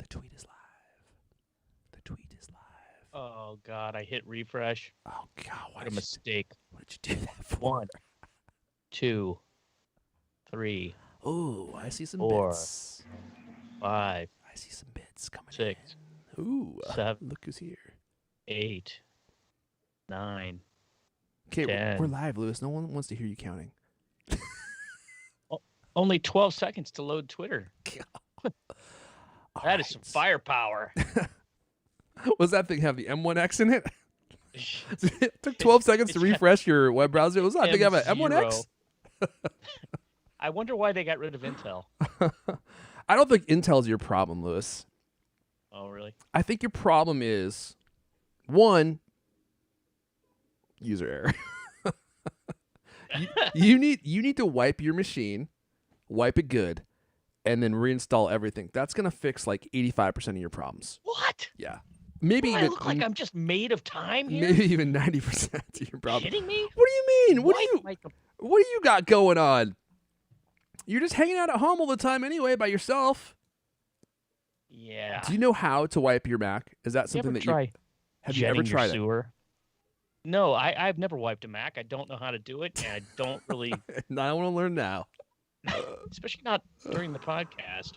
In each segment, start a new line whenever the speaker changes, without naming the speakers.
tweet is live. The tweet is live.
Oh, God, I hit refresh.
Oh, God.
What a mistake.
What did you do that for?
1, 2, 3.
Oh, I see some
4,
bits.
5.
I see some bits coming
6.
in. Ooh.
7.
Look who's here.
8. 9.
Okay,
10.
we're live, Lewis. No one wants to hear you counting.
Only 12 seconds to load Twitter. That is some firepower.
Was that thing have the M1X in it? It took 12 seconds to refresh your web browser. Was that thing have an M1X?
I wonder why they got rid of Intel.
I don't think Intel's your problem, Lewis.
Oh, really?
I think your problem is, one, user error. you need to wipe your machine, wipe it good, and then reinstall everything. That's gonna fix like 85% of your problems.
What?
Yeah, maybe
I
even
look like I'm just made of time here.
maybe even 90% of your problems.
Kidding me?
What do you mean? What do you got going on? You're just hanging out at home all the time anyway by yourself.
Yeah.
Do you know how to wipe your Mac? Is that something that you have you ever tried?
Sewer? No, I've never wiped a Mac. I don't know how to do it, and I don't really.
I want to learn now.
Especially not during the podcast.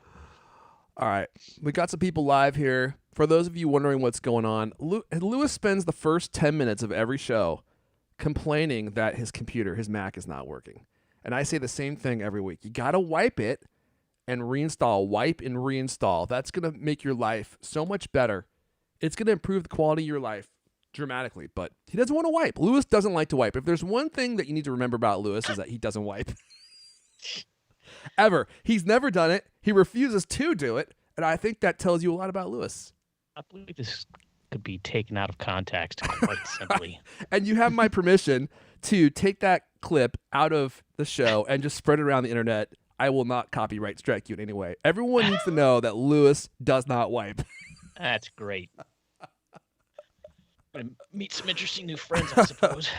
All right. We got some people live here. For those of you wondering what's going on, Lewis spends the first 10 minutes of every show complaining that his computer, his Mac, is not working. And I say the same thing every week. You got to wipe it and reinstall. Wipe and reinstall. That's going to make your life so much better. It's going to improve the quality of your life dramatically. But he doesn't want to wipe. Lewis doesn't like to wipe. If there's one thing that you need to remember about Lewis is that he doesn't wipe. Ever. He's never done it. He refuses to do it. And I think that tells you a lot about Lewis.
I believe this could be taken out of context quite simply.
And you have my permission to take that clip out of the show and just spread it around the internet. I will not copyright strike you in any way. Everyone needs to know that Lewis does not wipe.
That's great. Gonna meet some interesting new friends, I suppose.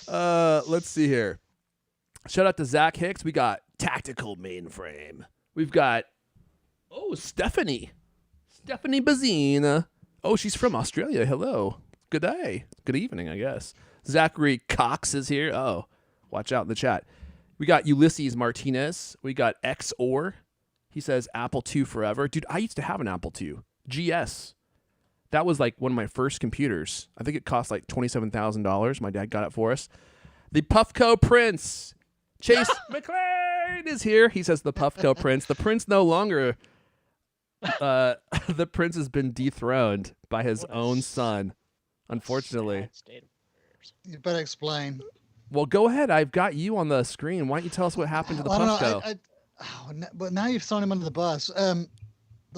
Let's see here. Shout out to Zach Hicks. We got Tactical Mainframe. We've got Stephanie Bazine. Oh, she's from Australia. Hello. Good day. Good evening, I guess. Zachary Cox is here. Oh, watch out in the chat. We got Ulysses Martinez. We got XOR. He says Apple II forever. Dude, I used to have an Apple II. GS. That was like one of my first computers. I think it cost like $27,000. My dad got it for us. The Puffco Prince. Chase McLean is here. He says the Puffco Prince. The Prince no longer... the Prince has been dethroned by his own son, unfortunately.
You better explain.
Well, go ahead. I've got you on the screen. Why don't you tell us what happened to the Puffco?
But now you've thrown him under the bus. The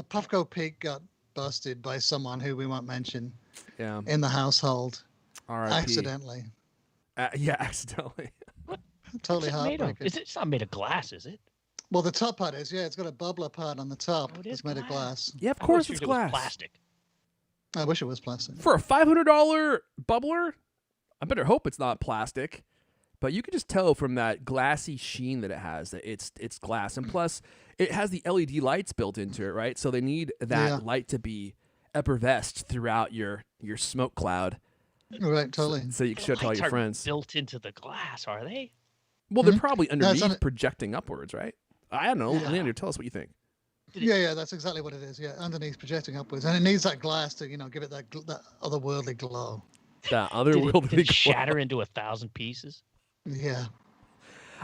Puffco pig got busted by someone who we won't mention in the household.
R.I.P.
Accidentally.
Yeah, accidentally.
Totally heartbreaking.
It's not made of glass, is it?
Well, the top part is, it's got a bubbler part on the top.
Oh,
it's made of glass.
Yeah, of course it's glass.
It was plastic.
I wish it was plastic.
For a $500 bubbler? I better hope it's not plastic. But you can just tell from that glassy sheen that it has that it's glass. And plus, it has the LED lights built into it, right? So they need that light to be effervesced throughout your smoke cloud.
Right, totally.
So you can show it to all your friends.
Built into the glass, are they?
Well, they're probably underneath projecting upwards, right? I don't know. Leander, tell us what you think.
Yeah, that's exactly what it is. Yeah, underneath projecting upwards. And it needs that glass to, give it that otherworldly glow.
That otherworldly glow.
Did it shatter into 1,000 pieces?
Yeah.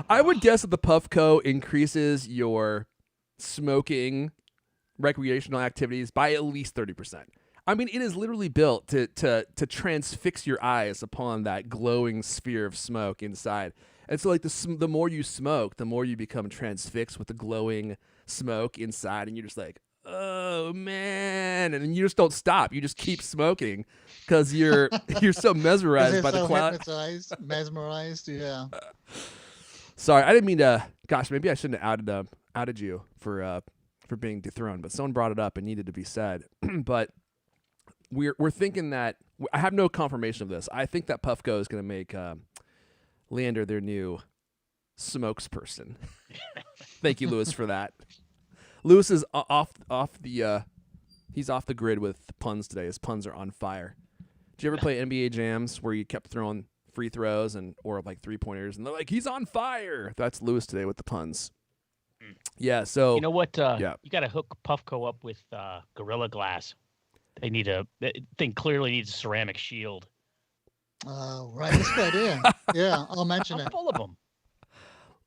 I would guess that the Puffco increases your smoking recreational activities by at least 30%. I mean, it is literally built to transfix your eyes upon that glowing sphere of smoke inside. And so, like, the more you smoke, the more you become transfixed with the glowing smoke inside, and you're just like, oh, man. And then you just don't stop. You just keep smoking because you're so mesmerized by the cloud.
Hypnotized, mesmerized, yeah.
Sorry, I didn't mean to. Gosh, maybe I shouldn't have outed you for being dethroned, but someone brought it up and needed to be said. But we're thinking that I have no confirmation of this. I think that Puffco is going to make Leander their new smokesperson. Thank you, Lewis, for that. Lewis is off the he's off the grid with puns today. His puns are on fire. Did you ever play NBA jams where you kept throwing free throws or like 3-pointers and they're like, he's on fire? That's Lewis today with the puns. Yeah, so
you know what?
yeah.
You got to hook Puffco up with Gorilla Glass. That thing clearly needs a ceramic shield.
Oh, right. That's a good idea. Yeah, I'll mention it.
Full of them.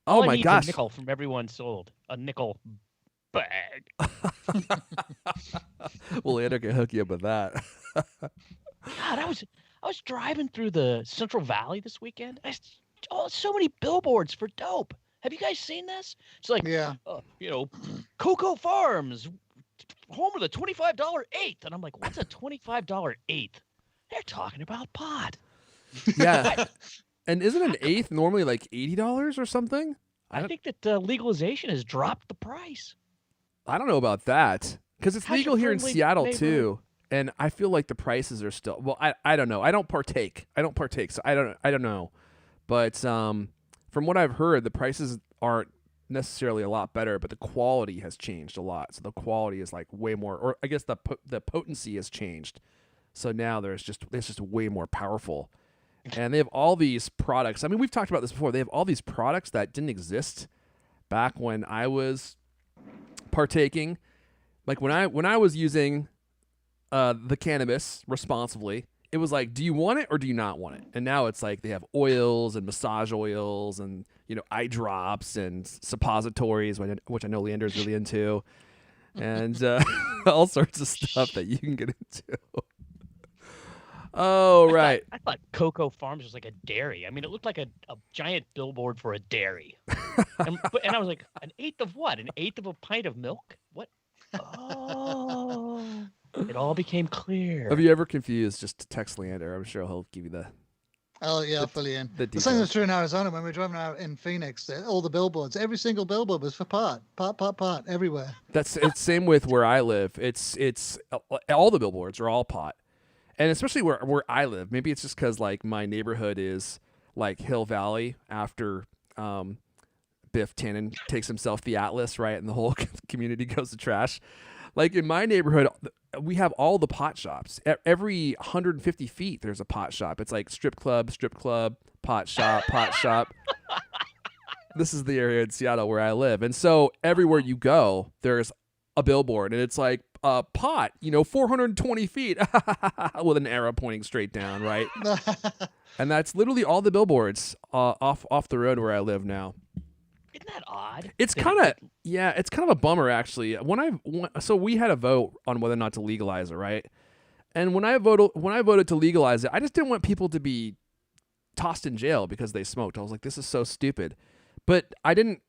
Oh my gosh!
A nickel from everyone sold. A nickel bag.
Well, Leander can hook you up with that.
God, I was driving through the Central Valley this weekend. So many billboards for dope. Have you guys seen this? It's like, Cocoa Farms, home of the $25 eighth. And I'm like, what's a $25 eighth? They're talking about pot.
Yeah. And isn't an eighth normally like $80 or something?
I think that legalization has dropped the price.
I don't know about that because it's legal here in Seattle too. And I feel like the prices are still, well, I don't know. I don't partake. So I don't know. But from what I've heard, the prices aren't necessarily a lot better, but the quality has changed a lot. So the quality is like way more, or I guess the potency has changed. So now it's just way more powerful. And they have all these products. I mean, we've talked about this before. They have all these products that didn't exist back when I was partaking. Like when I was using the cannabis responsibly, it was like, do you want it or do you not want it? And now it's like they have oils and massage oils and eye drops and suppositories, which I know Leander's really into, and all sorts of stuff that you can get into. Oh, right.
I thought Cocoa Farms was like a dairy. I mean, it looked like a giant billboard for a dairy. and I was like, an eighth of what? An eighth of a pint of milk? What? Oh, it all became clear.
Have you ever confused? Just text Leander. I'm sure he'll give you the.
Oh, yeah, fully in. The same was true in Arizona when we were driving out in Phoenix. All the billboards, every single billboard was for pot, everywhere.
It's same with where I live. It's all the billboards are all pot. And especially where I live, maybe it's just because like my neighborhood is like Hill Valley after Biff Tannen takes himself the Atlas, right, and the whole community goes to trash. Like in my neighborhood, we have all the pot shops. Every 150 feet, there's a pot shop. It's like strip club, pot shop. This is the area in Seattle where I live, and so everywhere you go, there's a billboard, and it's like pot, 420 feet with an arrow pointing straight down, right? And that's literally all the billboards off the road where I live now.
Isn't that odd?
It's kind of a bummer actually. So we had a vote on whether or not to legalize it, right? And when I voted to legalize it, I just didn't want people to be tossed in jail because they smoked. I was like, this is so stupid. But I didn't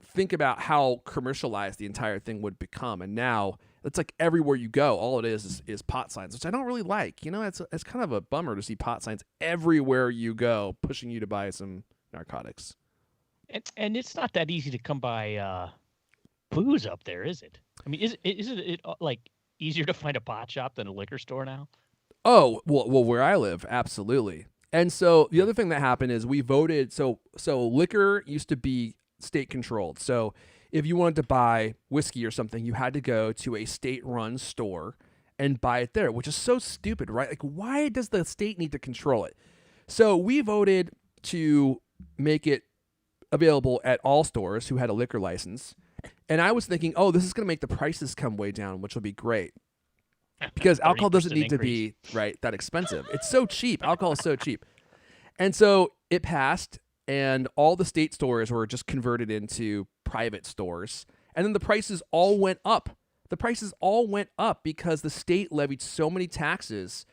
think about how commercialized the entire thing would become. And now it's like everywhere you go, all it is pot signs, which I don't really like. It's kind of a bummer to see pot signs everywhere you go, pushing you to buy some narcotics.
And it's not that easy to come by booze up there, is it? I mean, is it like easier to find a pot shop than a liquor store now?
Oh, well, where I live, absolutely. And so the other thing that happened is we voted. So liquor used to be state controlled. So if you wanted to buy whiskey or something, you had to go to a state-run store and buy it there, which is so stupid, right? Like, why does the state need to control it? So we voted to make it available at all stores who had a liquor license. And I was thinking, oh, this is going to make the prices come way down, which will be great. Because alcohol doesn't need to be that expensive. It's so cheap. Alcohol is so cheap. And so it passed, and all the state stores were just converted into private stores. And then the prices all went up. The prices all went up because the state levied so many taxes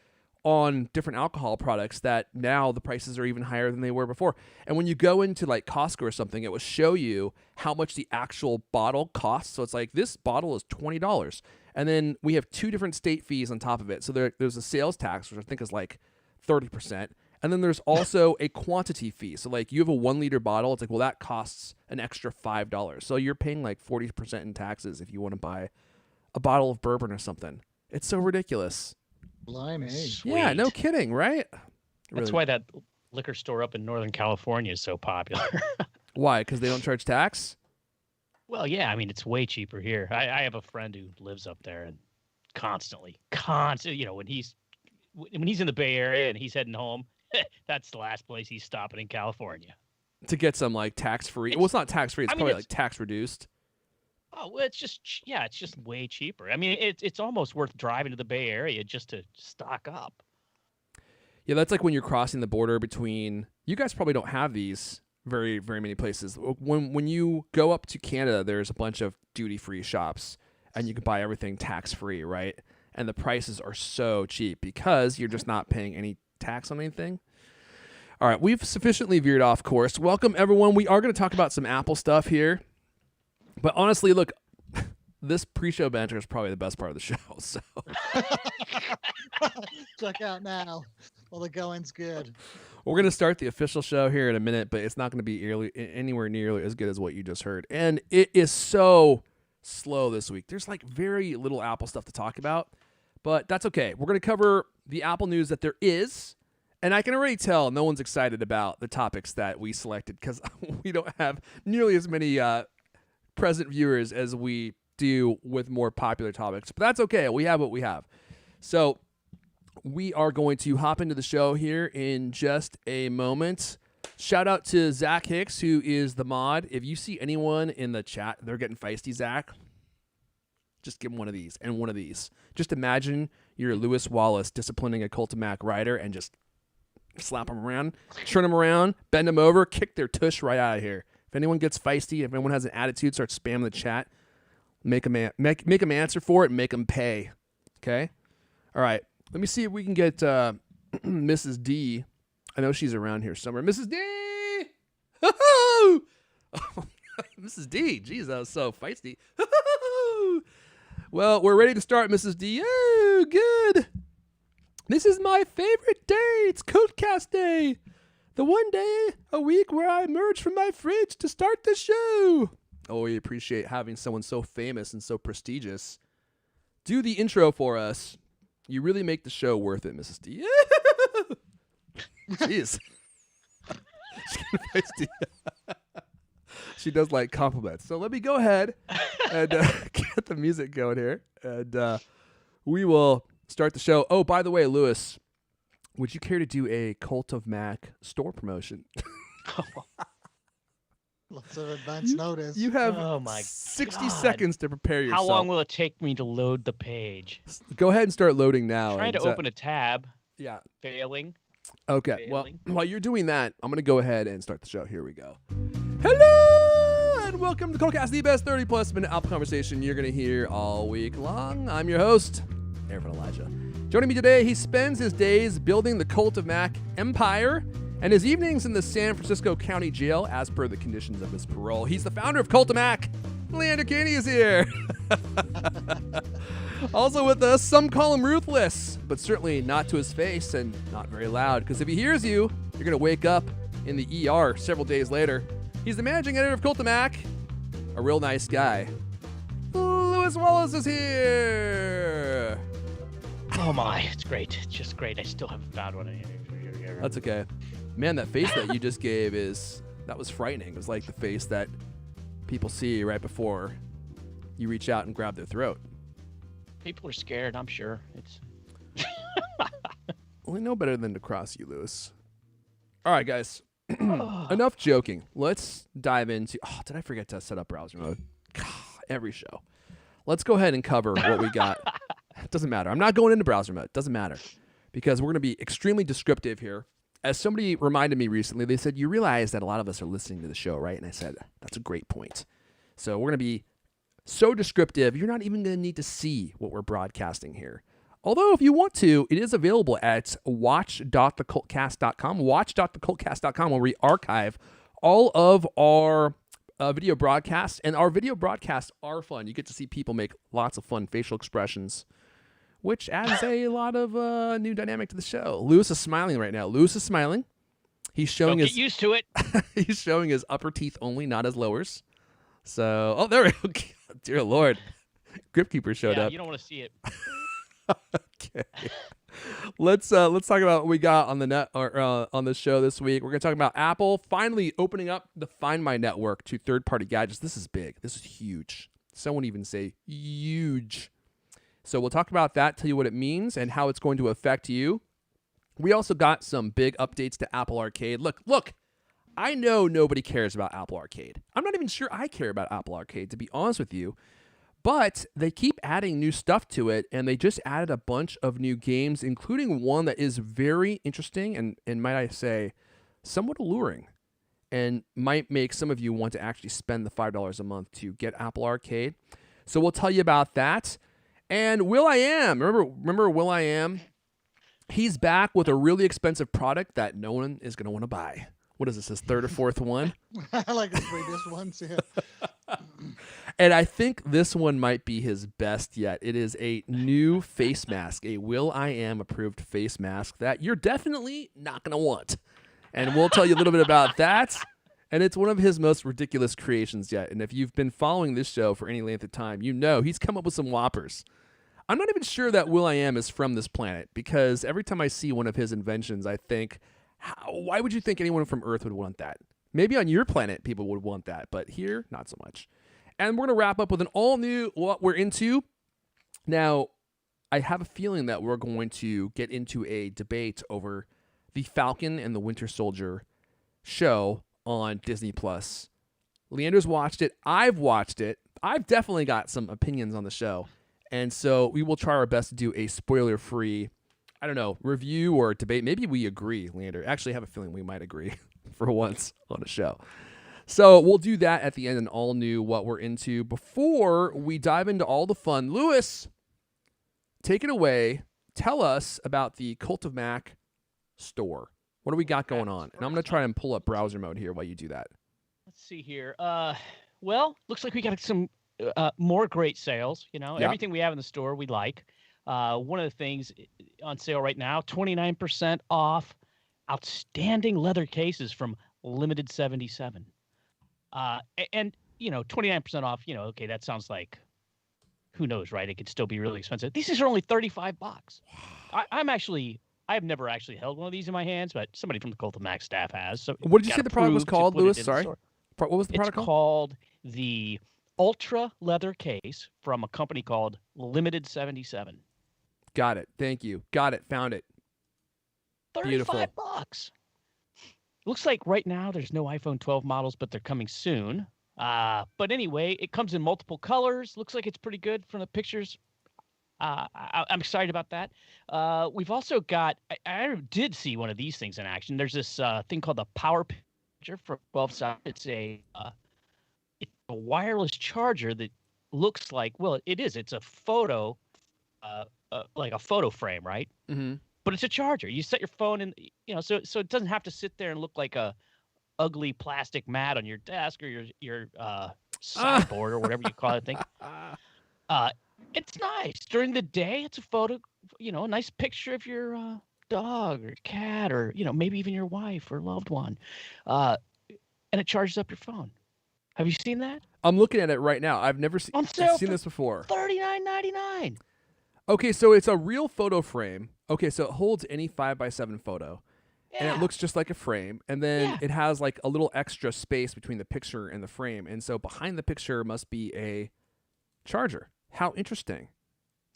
on different alcohol products that now the prices are even higher than they were before. And when you go into like Costco or something, it will show you how much the actual bottle costs. So it's like, this bottle is $20. And then we have 2 different state fees on top of it. So there's a sales tax, which I think is like 30%. And then there's also a quantity fee. So like you have a 1 liter bottle. It's like, well, that costs an extra $5. So you're paying like 40% in taxes if you want to buy a bottle of bourbon or something. It's so ridiculous.
Blimey.
Sweet.
Yeah, no kidding, right?
That's why that liquor store up in Northern California is so popular.
Why? Because they don't charge tax?
Well, yeah, I mean, it's way cheaper here. I have a friend who lives up there and constantly, when he's in the Bay Area and he's heading home, that's the last place he's stopping in California.
To get some like tax-free. Well, it's not tax-free. It's probably like tax-reduced.
Oh, well, it's just way cheaper. I mean, it's almost worth driving to the Bay Area just to stock up.
Yeah, that's like when you're crossing the border between. You guys probably don't have these very, very many places. When you go up to Canada, there's a bunch of duty-free shops, and you can buy everything tax-free, right? And the prices are so cheap because you're just not paying any tax on anything. All right, we've sufficiently veered off course. Welcome, everyone. We are going to talk about some Apple stuff here. But honestly, look, this pre-show banter is probably the best part of the show. So
check out now. Well, the going's good.
We're going to start the official show here in a minute, but it's not going to be anywhere nearly as good as what you just heard. And it is so slow this week. There's like very little Apple stuff to talk about, but that's okay. We're going to cover the Apple news that there is, and I can already tell no one's excited about the topics that we selected because we don't have nearly as many present viewers as we do with more popular topics, but that's okay. We have what we have. So we are going to hop into the show here in just a moment. Shout out to Zach Hicks, who is the mod. If you see anyone in the chat, they're getting feisty, Zach, just give them one of these and one of these. Just imagine you're Lewis Wallace disciplining a Cultamac rider and just slap them around, turn them around, bend them over, kick their tush right out of here. If anyone gets feisty, if anyone has an attitude, start spamming the chat, make them answer for it and make them pay. Okay? All right. Let me see if we can get Mrs. D. I know she's around here somewhere. Mrs. D! Oh, Mrs. D. Jeez, that was so feisty. Well, we're ready to start, Mrs. D. Oh, good. This is my favorite day. It's CultCast Day. The one day a week where I emerge from my fridge to start the show. Oh, we appreciate having someone so famous and so prestigious do the intro for us. You really make the show worth it, Mrs. D. Jeez. She does like compliments. So let me go ahead and get the music going here. And we will start the show. Oh, by the way, Lewis, would you care to do a Cult of Mac store
Lots of advance notice.
You have 60 seconds to prepare yourself.
How long will it take me to load the page?
Go ahead and start loading now.
Trying to open a tab.
Yeah.
Failing.
Okay. Well, while you're doing that, I'm going to go ahead and start the show. Here we go. Hello and welcome to CultCast, the best 30-plus minute Apple conversation you're going to hear all week long. I'm your host, Aaron Elijah. Joining me today, he spends his days building the Cult of Mac empire and his evenings in the San Francisco County Jail as per the conditions of his parole. He's the founder of Cult of Mac. Leander Caney is here. Also with us, some call him ruthless, but certainly not to his face and not very loud, because if he hears you, you're going to wake up in the ER several days later. He's the managing editor of Cult of Mac, a real nice guy. Lewis Wallace is here.
Oh my, it's great. It's just great. I still haven't found one.
That's okay. Man, that face that you just gave that was frightening. It was like the face that people see right before you reach out and grab their throat.
People are scared, I'm sure. It's
Well, no better than to cross you, Lewis. All right, guys. Enough joking. Let's dive into... Oh, did I forget to set up browser mode? God, every show. Let's go ahead and cover what we got. It doesn't matter. I'm not going into browser mode. It doesn't matter. Because we're going to be extremely descriptive here. As somebody reminded me recently, they said, you realize that a lot of us are listening to the show, right? And I said, that's a great point. So we're going to be so descriptive, you're not even going to need to see what we're broadcasting here. Although if you want to, it is available at watch.thecultcast.com, watch.thecultcast.com, where we archive all of our video broadcasts. And our video broadcasts are fun. You get to see people make lots of fun facial expressions, which adds a lot of new dynamic to the show. Lewis is smiling right now. Lewis is smiling. He's showing
Don't get used to it.
He's showing his upper teeth only, not his lowers. So, oh, there we go. Dear Lord. Grip Keeper showed up.
You don't want to see it.
Okay. Let's talk about what we got on the net or on the show this week. We're gonna talk about Apple finally opening up the Find My network to third-party gadgets. This is big. This is huge. Someone even say huge. So we'll talk about that, tell you what it means and how it's going to affect you. We also got some big updates to Apple Arcade. Look. I know nobody cares about Apple Arcade. I'm not even sure I care about Apple Arcade, to be honest with you. But they keep adding new stuff to it, and they just added a bunch of new games, including one that is very interesting and might I say, somewhat alluring, and might make some of you want to actually spend the $5 a month to get Apple Arcade. So we'll tell you about that. And Will.i.am, remember Will.i.am? He's back with a really expensive product that no one is going to want to buy. What is this, his third or fourth one?
I like the previous ones, yeah.
And I think this one might be his best yet. It is a new face mask, a Will.i.am approved face mask that you're definitely not going to want. And we'll tell you a little bit about that. And it's one of his most ridiculous creations yet. And if you've been following this show for any length of time, you know he's come up with some whoppers. I'm not even sure that Will.i.am is from this planet, because every time I see one of his inventions, I think, why would you think anyone from Earth would want that? Maybe on your planet, people would want that, but here, not so much. And we're going to wrap up with an all-new what we're into. Now, I have a feeling that we're going to get into a debate over the Falcon and the Winter Soldier show on Disney+. Leander's watched it. I've watched it. I've definitely got some opinions on the show. And so we will try our best to do a spoiler-free, I don't know, review or debate. Maybe we agree, Leander. Actually, I have a feeling we might agree for once on a show. So we'll do that at the end, an all-new what we're into. Before we dive into all the fun, Lewis, take it away. Tell us about the Cult of Mac store. What do we got going on? And I'm going to try and pull up browser mode here while you do that.
Let's see here. Well, looks like we got some more great sales. You know, everything we have in the store we like. One of the things on sale right now, 29% off outstanding leather cases from Limited 77. And, you know, 29% off, you know, okay, that sounds like, who knows, right? It could still be really expensive. These are only $35. I've never actually held one of these in my hands, but somebody from the Cult of Max staff has. So
what did you say the product was called, Lewis? Sorry. What was the product
called? It's called the Ultra Leather Case from a company called Limited 77.
Got it. Thank you. Got it. Found it.
$35. Looks like right now there's no iPhone 12 models, but they're coming soon. But anyway, it comes in multiple colors. Looks like it's pretty good from the pictures. I'm excited about that. We've also got, I did see one of these things in action. There's this thing called the Power Picture for 12 sides. It's a wireless charger that looks like, well, it is. It's a photo, like a photo frame, right?
Mm-hmm.
But it's a charger. You set your phone in, you know, so it doesn't have to sit there and look like a ugly plastic mat on your desk or your sideboard or whatever you call it thing. It's nice. During the day, it's a photo, you know, a nice picture of your dog or cat or, you know, maybe even your wife or loved one. And it charges up your phone. Have you seen that?
I'm looking at it right now. I've never seen this before.
$39.99.
Okay, so it's a real photo frame. Okay, so it holds any 5x7 photo.
Yeah.
And it looks just like a frame. And then it has like a little extra space between the picture and the frame. And so behind the picture must be a charger. How interesting.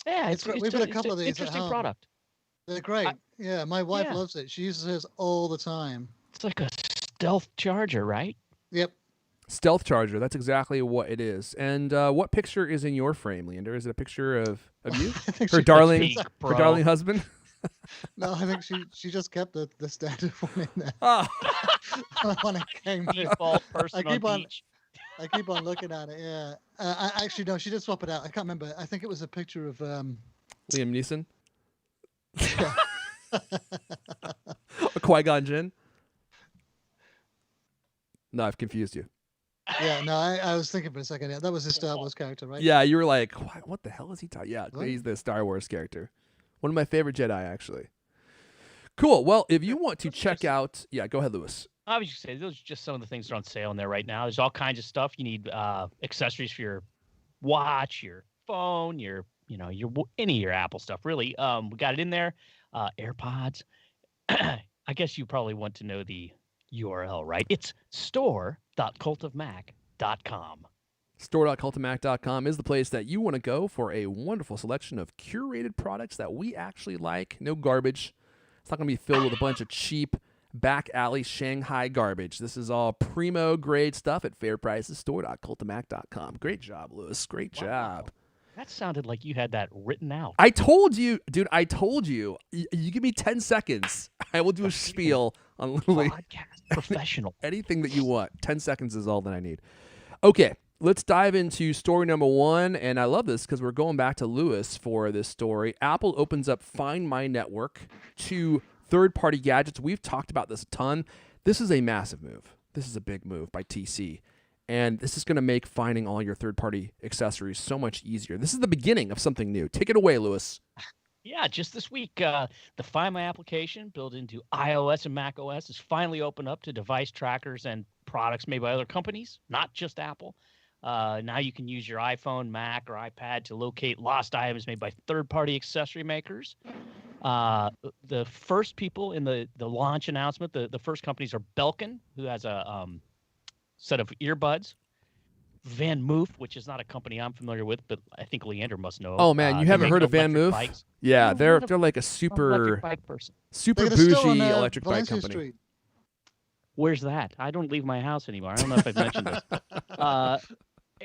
Yeah,
we've got a couple of these
interesting product.
They're great. My wife loves it. She uses this all the time.
It's like a stealth charger, right?
Yep.
Stealth charger. That's exactly what it is. And what picture is in your frame, Leander? Is it a picture of you? Her darling husband?
No, I think she just kept the standard one in there.
Oh.
When it came
default person
I keep on looking at it. Yeah. Actually, no, she did swap it out. I can't remember. I think it was a picture of
Liam Neeson.
Yeah.
A Qui-Gon Jinn. No, I've confused you.
Yeah, no, I was thinking for a second. Yeah, that was his Star Wars character, right?
Yeah, you were like, what the hell is he talking? Yeah, he's the Star Wars character. One of my favorite Jedi, actually. Cool. Well, if you want to check out... Yeah, go ahead, Lewis.
I was just saying, those are just some of the things that are on sale in there right now. There's all kinds of stuff. You need accessories for your watch, your phone, your any of your Apple stuff, really. We got it in there. AirPods. I guess you probably want to know the URL, right? It's store.cultofmac.com.
Store.cultofmac.com is the place that you want to go for a wonderful selection of curated products that we actually like. No garbage. It's not going to be filled with a bunch of cheap back alley Shanghai garbage. This is all primo grade stuff at fair prices. Store.cultofmac.com. Great job, Lewis. Great job.
That sounded like you had that written out.
I told you, dude. I told you. You give me 10 seconds. I will do a spiel on literally
podcast professional.
Anything that you want. 10 seconds is all that I need. Okay, let's dive into story number 1. And I love this because we're going back to Lewis for this story. Apple opens up Find My Network to third-party gadgets. We've talked about this a ton. This is a massive move. This is a big move by TC. And this is going to make finding all your third-party accessories so much easier. This is the beginning of something new. Take it away, Lewis.
Yeah, just this week, the Find My application built into iOS and macOS is finally opened up to device trackers and products made by other companies, not just Apple. Now you can use your iPhone, Mac, or iPad to locate lost items made by third-party accessory makers. The first people in the launch announcement, the first companies are Belkin, who has a set of earbuds. Van Moof, which is not a company I'm familiar with, but I think Leander must know.
Oh man, you haven't heard of Van Moof?
Bikes.
Yeah,
No,
they're
not
like a super
electric bike person.
super
They're still
bougie
on,
electric bike
Valencia
company.
Street.
Where's that? I don't leave my house anymore. I don't know if I've mentioned this.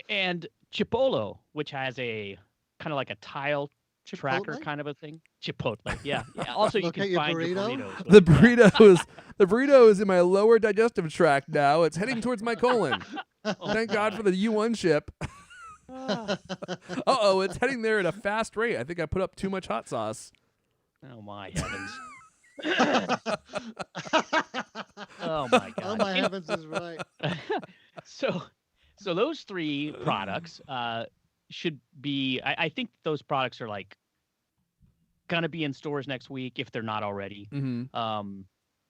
And Chipolo, which has a kind of like a tile tracker
Chipotle?
kind of a thing. Chipotle, yeah. Also, you can
Locate your
find your
burrito?
burritos.
The burrito is in my lower digestive tract now. It's heading towards my colon. Thank God for the U1 chip. Uh-oh, it's heading there at a fast rate. I think I put up too much hot sauce.
Oh my heavens. Oh my God.
Oh my heavens is right.
So those three products should be. I think those products are like gonna be in stores next week if they're not already.
Mm-hmm.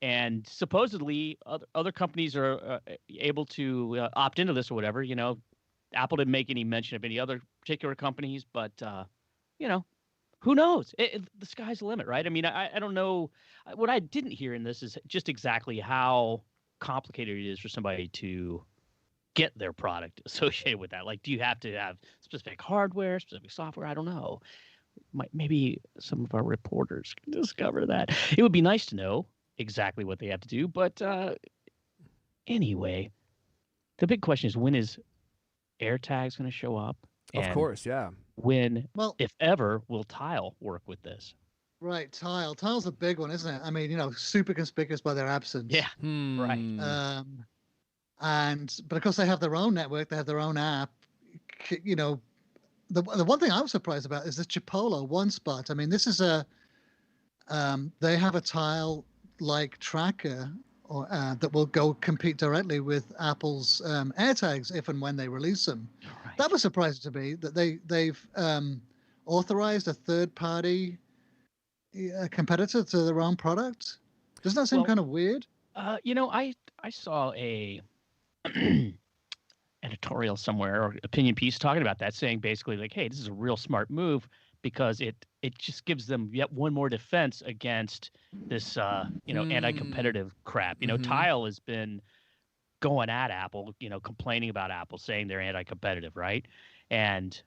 And supposedly other companies are able to opt into this or whatever. Apple didn't make any mention of any other particular companies, but who knows? The sky's the limit, right? I mean, I don't know. What I didn't hear in this is just exactly how complicated it is for somebody to get their product associated with that. Like, do you have to have specific hardware, specific software? I don't know. Maybe some of our reporters can discover that. It would be nice to know exactly what they have to do. But anyway, the big question is, when is AirTags going to show up?
Of course, yeah.
When, if ever, will Tile work with this?
Right, Tile. Tile's a big one, isn't it? I mean, super conspicuous by their absence.
Yeah, right.
But of course they have their own network. They have their own app. The one thing I was surprised about is the Chipolo One Spot. I mean, this is they have a Tile-like tracker that will go compete directly with Apple's AirTags if and when they release them. Right. That was surprising to me that they've authorized a third-party competitor to their own product. Doesn't that seem kind of weird?
I saw a editorial somewhere or opinion piece talking about that, saying basically like, hey, this is a real smart move because it just gives them yet one more defense against this anti-competitive crap. Tile has been going at Apple, complaining about Apple, saying they're anti-competitive, right? And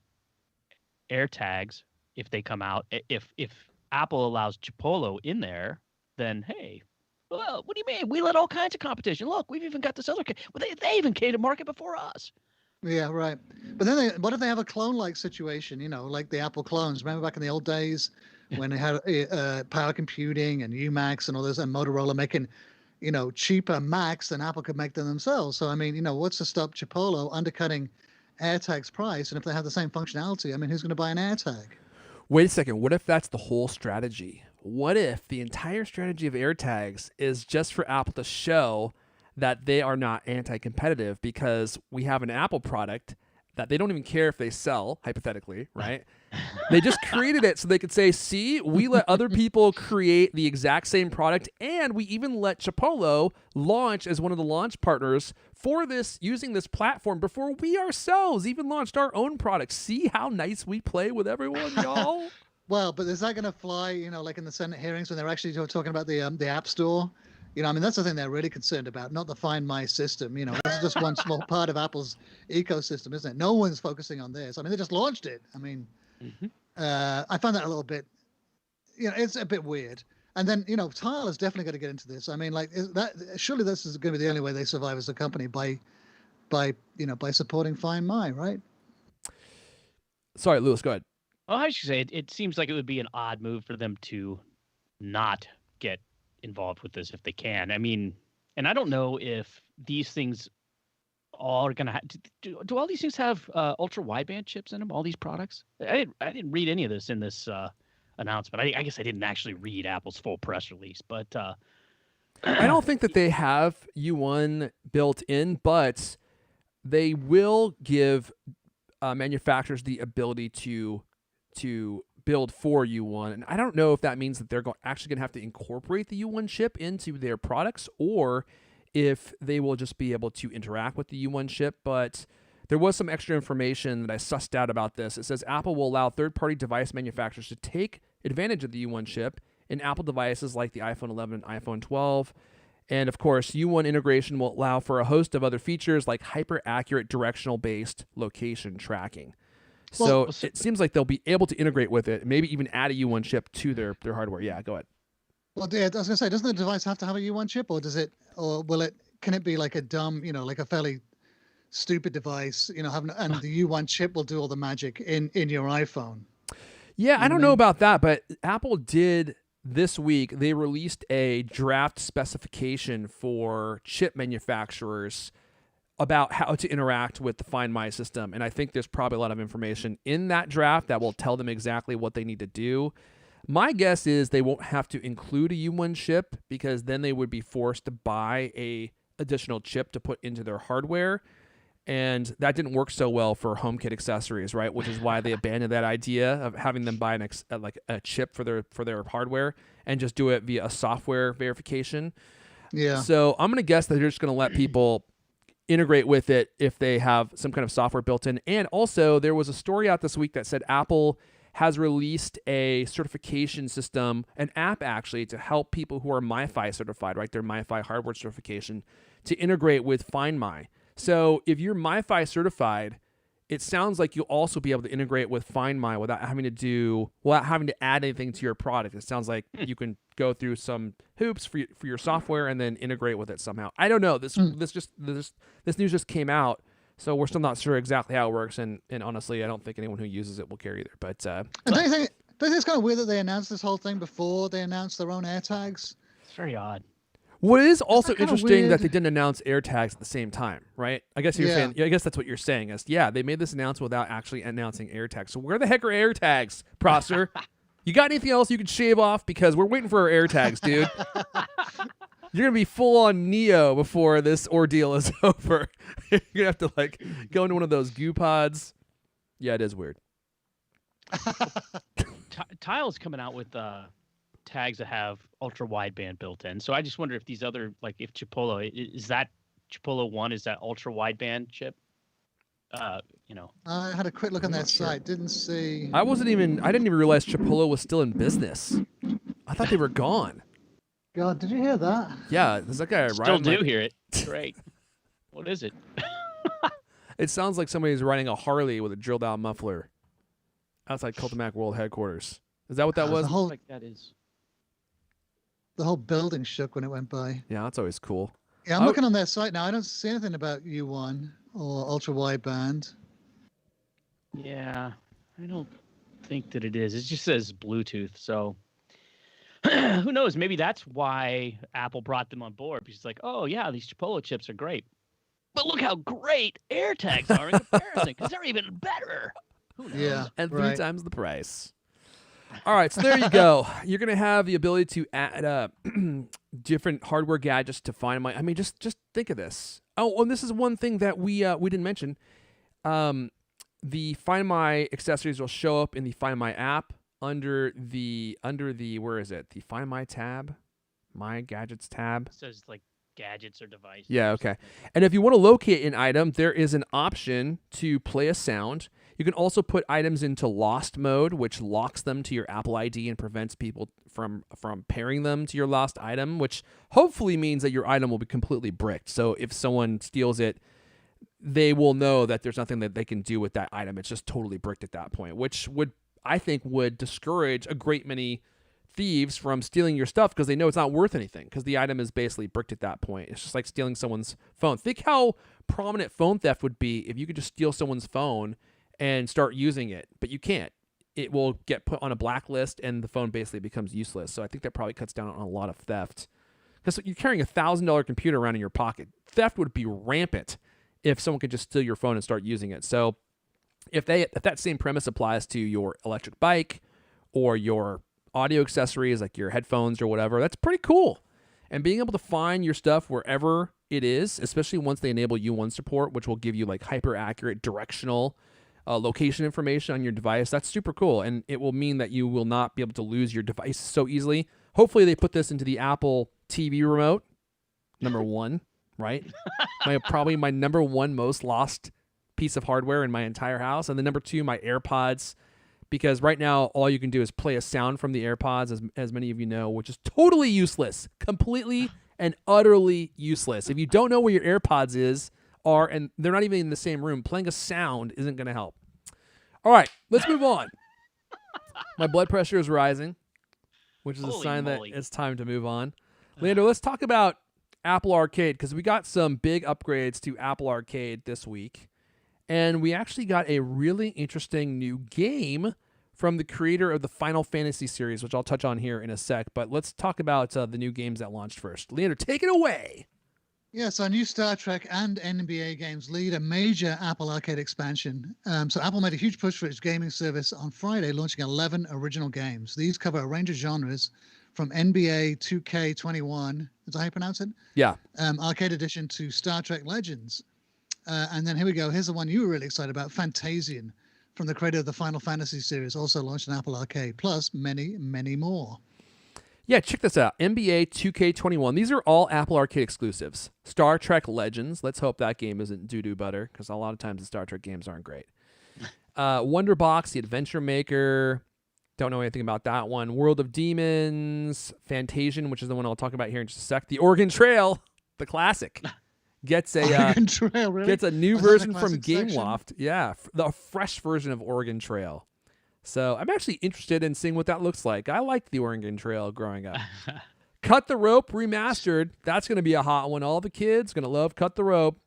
AirTags, if they come out, if Apple allows Chipolo in there, then hey, well, what do you mean? We let all kinds of competition. Look, we've even got this other. Well, they even came to market before us.
Yeah, right. But then what if they have a clone-like situation? Like the Apple clones. Remember back in the old days when they had power computing and Umax and all this, and Motorola making, cheaper Macs than Apple could make them themselves. So I mean, what's to stop Chipolo undercutting AirTag's price? And if they have the same functionality, I mean, who's going to buy an AirTag?
Wait a second. What if that's the whole strategy? What if the entire strategy of AirTags is just for Apple to show that they are not anti-competitive because we have an Apple product that they don't even care if they sell, hypothetically, right? They just created it so they could say, see, we let other people create the exact same product, and we even let Chipolo launch as one of the launch partners for this, using this platform before we ourselves even launched our own product. See how nice we play with everyone, y'all?
Well, but is that going to fly, like in the Senate hearings when they're actually talking about the App Store? I mean, that's the thing they're really concerned about, not the Find My system. This is just one small part of Apple's ecosystem, isn't it? No one's focusing on this. I mean, they just launched it. I mean, I found that a little bit, it's a bit weird. And then, Tile is definitely going to get into this. I mean, surely this is going to be the only way they survive as a company by supporting Find My, right?
Sorry, Lewis, go ahead.
Well, I should say it seems like it would be an odd move for them to not get involved with this if they can. I mean, and I don't know if these things all are gonna do all these things have ultra wideband chips in them, all these products? I didn't read any of this in this announcement. I guess I didn't actually read Apple's full press release, but
I don't think that they have U1 built in, but they will give manufacturers the ability to build for U1. And I don't know if that means that they're actually going to have to incorporate the U1 chip into their products, or if they will just be able to interact with the U1 chip. But there was some extra information that I sussed out about this. It says Apple will allow third-party device manufacturers to take advantage of the U1 chip in Apple devices like the iPhone 11 and iPhone 12. And of course, U1 integration will allow for a host of other features like hyper-accurate directional-based location tracking. So it seems like they'll be able to integrate with it, maybe even add a U1 chip to their hardware. Yeah, go ahead.
Well, yeah, I was going to say, doesn't the device have to have a U1 chip, or can it be like a dumb, like a fairly stupid device, and the U1 chip will do all the magic in your iPhone?
Yeah, I don't know about that, but Apple did this week. They released a draft specification for chip manufacturers about how to interact with the Find My system. And I think there's probably a lot of information in that draft that will tell them exactly what they need to do. My guess is they won't have to include a U1 chip, because then they would be forced to buy a additional chip to put into their hardware. And that didn't work so well for HomeKit accessories, right? Which is why they abandoned that idea of having them buy a chip for their hardware and just do it via a software verification.
Yeah.
So I'm going to guess that they're just going to let people integrate with it if they have some kind of software built in. And also, there was a story out this week that said Apple has released a certification system, an app actually, to help people who are MiFi certified, right? Their MiFi hardware certification, to integrate with Find My. So if you're MiFi certified, it sounds like you'll also be able to integrate with Find My without having to add anything to your product. It sounds like you can go through some hoops for your software and then integrate with it somehow. I don't know. This news just came out, so we're still not sure exactly how it works. And honestly, I don't think anyone who uses it will care either. But don't
you think it's kind of weird that they announced this whole thing before they announced their own AirTags?
It's very odd.
What is also interesting that they didn't announce AirTags at the same time, right? I guess I guess that's what you're saying. Is they made this announcement without actually announcing AirTags. So where the heck are AirTags, Prosser? You got anything else you could shave off? Because we're waiting for our AirTags, dude. You're gonna be full on Neo before this ordeal is over. You're gonna have to go into one of those goo pods. Yeah, it is weird.
Tile's coming out with tags that have ultra wideband built in. So I just wonder if these other, if Chipolo, is that Chipolo 1, is that ultra wideband chip?
I had a quick look on that site. Didn't see.
I didn't even realize Chipolo was still in business. I thought they were gone.
God, did you hear that?
Yeah, there's that guy
Still do hear it. Great. What is it?
It sounds like somebody's riding a Harley with a drilled out muffler outside CultCast World headquarters. Is that what that was?
The whole building shook when it went by.
Yeah, that's always cool.
Yeah, I'm looking on their site now. I don't see anything about U1 or ultra wideband.
Yeah, I don't think that it is. It just says Bluetooth. So who knows? Maybe that's why Apple brought them on board. Because it's like, oh yeah, these Chipolo chips are great, but look how great AirTags are in comparison, because they're even better. Who knows?
Yeah,
and 3 times the price. All right, so there you go. You're going to have the ability to add different hardware gadgets to Find My. I mean, just think of this. Oh, and this is one thing that we didn't mention. the Find My accessories will show up in the Find My app under the where is it? The Find My tab, My Gadgets tab.
It says like gadgets or devices.
Yeah, okay. And if you want to locate an item, there is an option to play a sound. You can also put items into lost mode, which locks them to your Apple ID and prevents people from pairing them to your lost item, which hopefully means that your item will be completely bricked. So if someone steals it, they will know that there's nothing that they can do with that item. It's just totally bricked at that point, which I think would discourage a great many thieves from stealing your stuff because they know it's not worth anything because the item is basically bricked at that point. It's just like stealing someone's phone. Think how prominent phone theft would be if you could just steal someone's phone and start using it, but you can't. It will get put on a blacklist and the phone basically becomes useless. So I think that probably cuts down on a lot of theft because you're carrying $1,000 computer around in your pocket. Theft would be rampant if someone could just steal your phone and start using it. So if that same premise applies to your electric bike or your audio accessories like your headphones or whatever, that's pretty cool. And being able to find your stuff wherever it is, especially once they enable U1 support, which will give you like hyper accurate directional location information on your device, that's super cool. And it will mean that you will not be able to lose your device so easily. Hopefully they put this into the Apple TV remote, number one, right? Probably my number one most lost piece of hardware in my entire house. And then number two, my AirPods, because right now all you can do is play a sound from the AirPods, as many of you know, which is totally useless, completely and utterly useless. If you don't know where your AirPods are, and they're not even in the same room, playing a sound isn't going to help. All right, let's move on. My blood pressure is rising, which is a sign that it's time to move on. Leander, let's talk about Apple Arcade, because we got some big upgrades to Apple Arcade this week. And we actually got a really interesting new game from the creator of the Final Fantasy series, which I'll touch on here in a sec. But let's talk about the new games that launched first. Leander, take it away.
Yes, our new Star Trek and NBA games lead a major Apple Arcade expansion. So Apple made a huge push for its gaming service on Friday, launching 11 original games. These cover a range of genres, from NBA 2K21, is that how you pronounce it?
Yeah.
Arcade Edition to Star Trek Legends. And then here we go. Here's the one you were really excited about, Fantasian, from the creator of the Final Fantasy series, also launched on Apple Arcade, plus many, many more.
Yeah, check this out. NBA 2K21. These are all Apple Arcade exclusives. Star Trek Legends. Let's hope that game isn't doo-doo butter, because a lot of times the Star Trek games aren't great. Wonder Box, The Adventure Maker. Don't know anything about that one. World of Demons. Fantasian, which is the one I'll talk about here in just a sec. The Oregon Trail, the classic. Gets a
Oregon Trail, really?
Gets a new version from GameLoft. Yeah, the fresh version of Oregon Trail. So I'm actually interested in seeing what that looks like. I liked the Oregon Trail growing up. Cut the Rope Remastered. That's going to be a hot one. All the kids going to love Cut the Rope.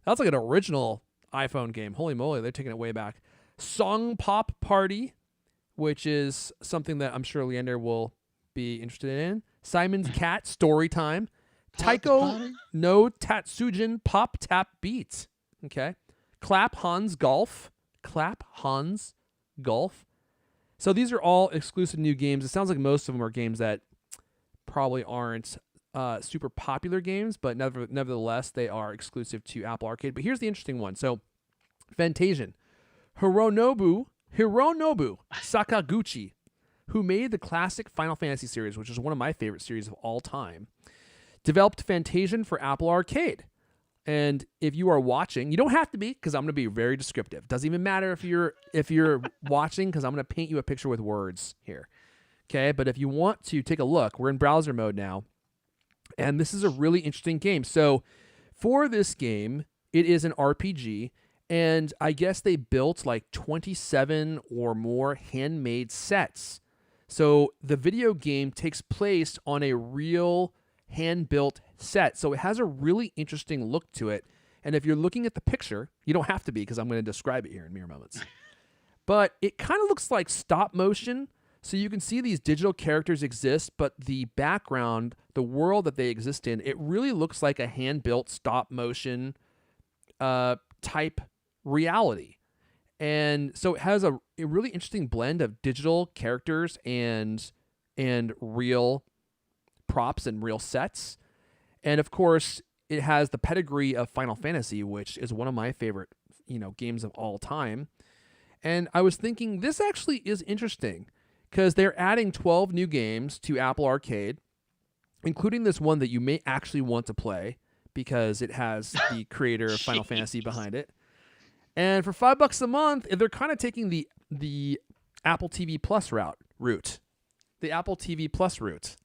That's like an original iPhone game. Holy moly, they're taking it way back. Song Pop Party, which is something that I'm sure Leander will be interested in. Simon's Cat Story Time. Taiko no Tatsujin Pop Tap Beats. Okay. Clap Hans Golf. So these are all exclusive new games. It sounds like most of them are games that probably aren't super popular games, but nevertheless, they are exclusive to Apple Arcade. But here's the interesting one. So, Fantasian. Hironobu Sakaguchi, who made the classic Final Fantasy series, which is one of my favorite series of all time, developed Fantasian for Apple Arcade. And if you are watching, you don't have to be, because I'm going to be very descriptive. Doesn't even matter if you're watching, because I'm going to paint you a picture with words here. Okay, but if you want to take a look, we're in browser mode now. And this is a really interesting game. So for this game, it is an RPG. And I guess they built like 27 or more handmade sets. So the video game takes place on a real hand-built set. So it has a really interesting look to it. And if you're looking at the picture, you don't have to be, because I'm going to describe it here in mere moments. But it kind of looks like stop motion. So you can see these digital characters exist, but the background, the world that they exist in, it really looks like a hand-built stop motion type reality. And so it has a really interesting blend of digital characters and real props and real sets. And of course, it has the pedigree of Final Fantasy, which is one of my favorite, games of all time. And I was thinking this actually is interesting because they're adding 12 new games to Apple Arcade, including this one that you may actually want to play because it has the creator of Final Fantasy behind it. And for $5 a month, they're kind of taking the Apple TV Plus route. The Apple TV Plus route.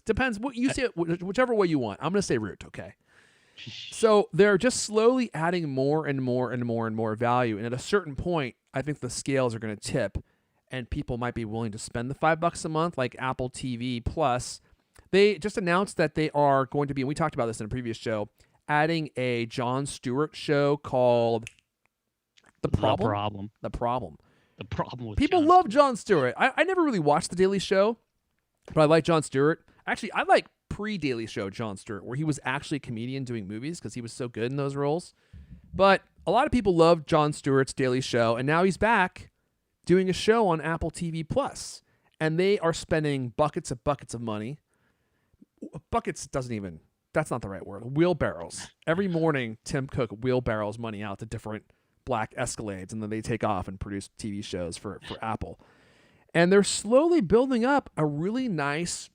Depends what you say, whichever way you want. I'm going to say route, okay? So they're just slowly adding more and more and more and more value. And at a certain point, I think the scales are going to tip and people might be willing to spend the $5 a month like Apple TV Plus. They just announced that they are going to be, and we talked about this in a previous show, adding a Jon Stewart show called The Problem. The Problem with people
Jon
love Jon Stewart. I never really watched The Daily Show, but I like Jon Stewart. Actually, I like pre-Daily Show Jon Stewart, where he was actually a comedian doing movies because he was so good in those roles. But a lot of people love Jon Stewart's Daily Show, and now he's back doing a show on Apple TV Plus, and they are spending buckets of money. Buckets doesn't even, that's not the right word. Wheelbarrows. Every morning, Tim Cook wheelbarrows money out to different black Escalades, and then they take off and produce TV shows for Apple. And they're slowly building up a really nice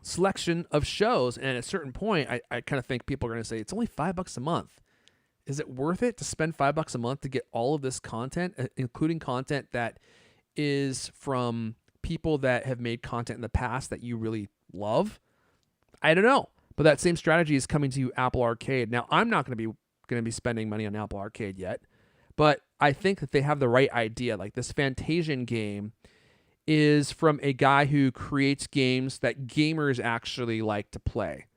selection of shows. And at a certain point, I kind of think people are going to say, it's only $5 a month. Is it worth it to spend $5 a month to get all of this content, including content that is from people that have made content in the past that you really love? I don't know. But that same strategy is coming to Apple Arcade. Now, I'm not going to be spending money on Apple Arcade yet, but I think that they have the right idea. Like this Fantasian game is from a guy who creates games that gamers actually like to play.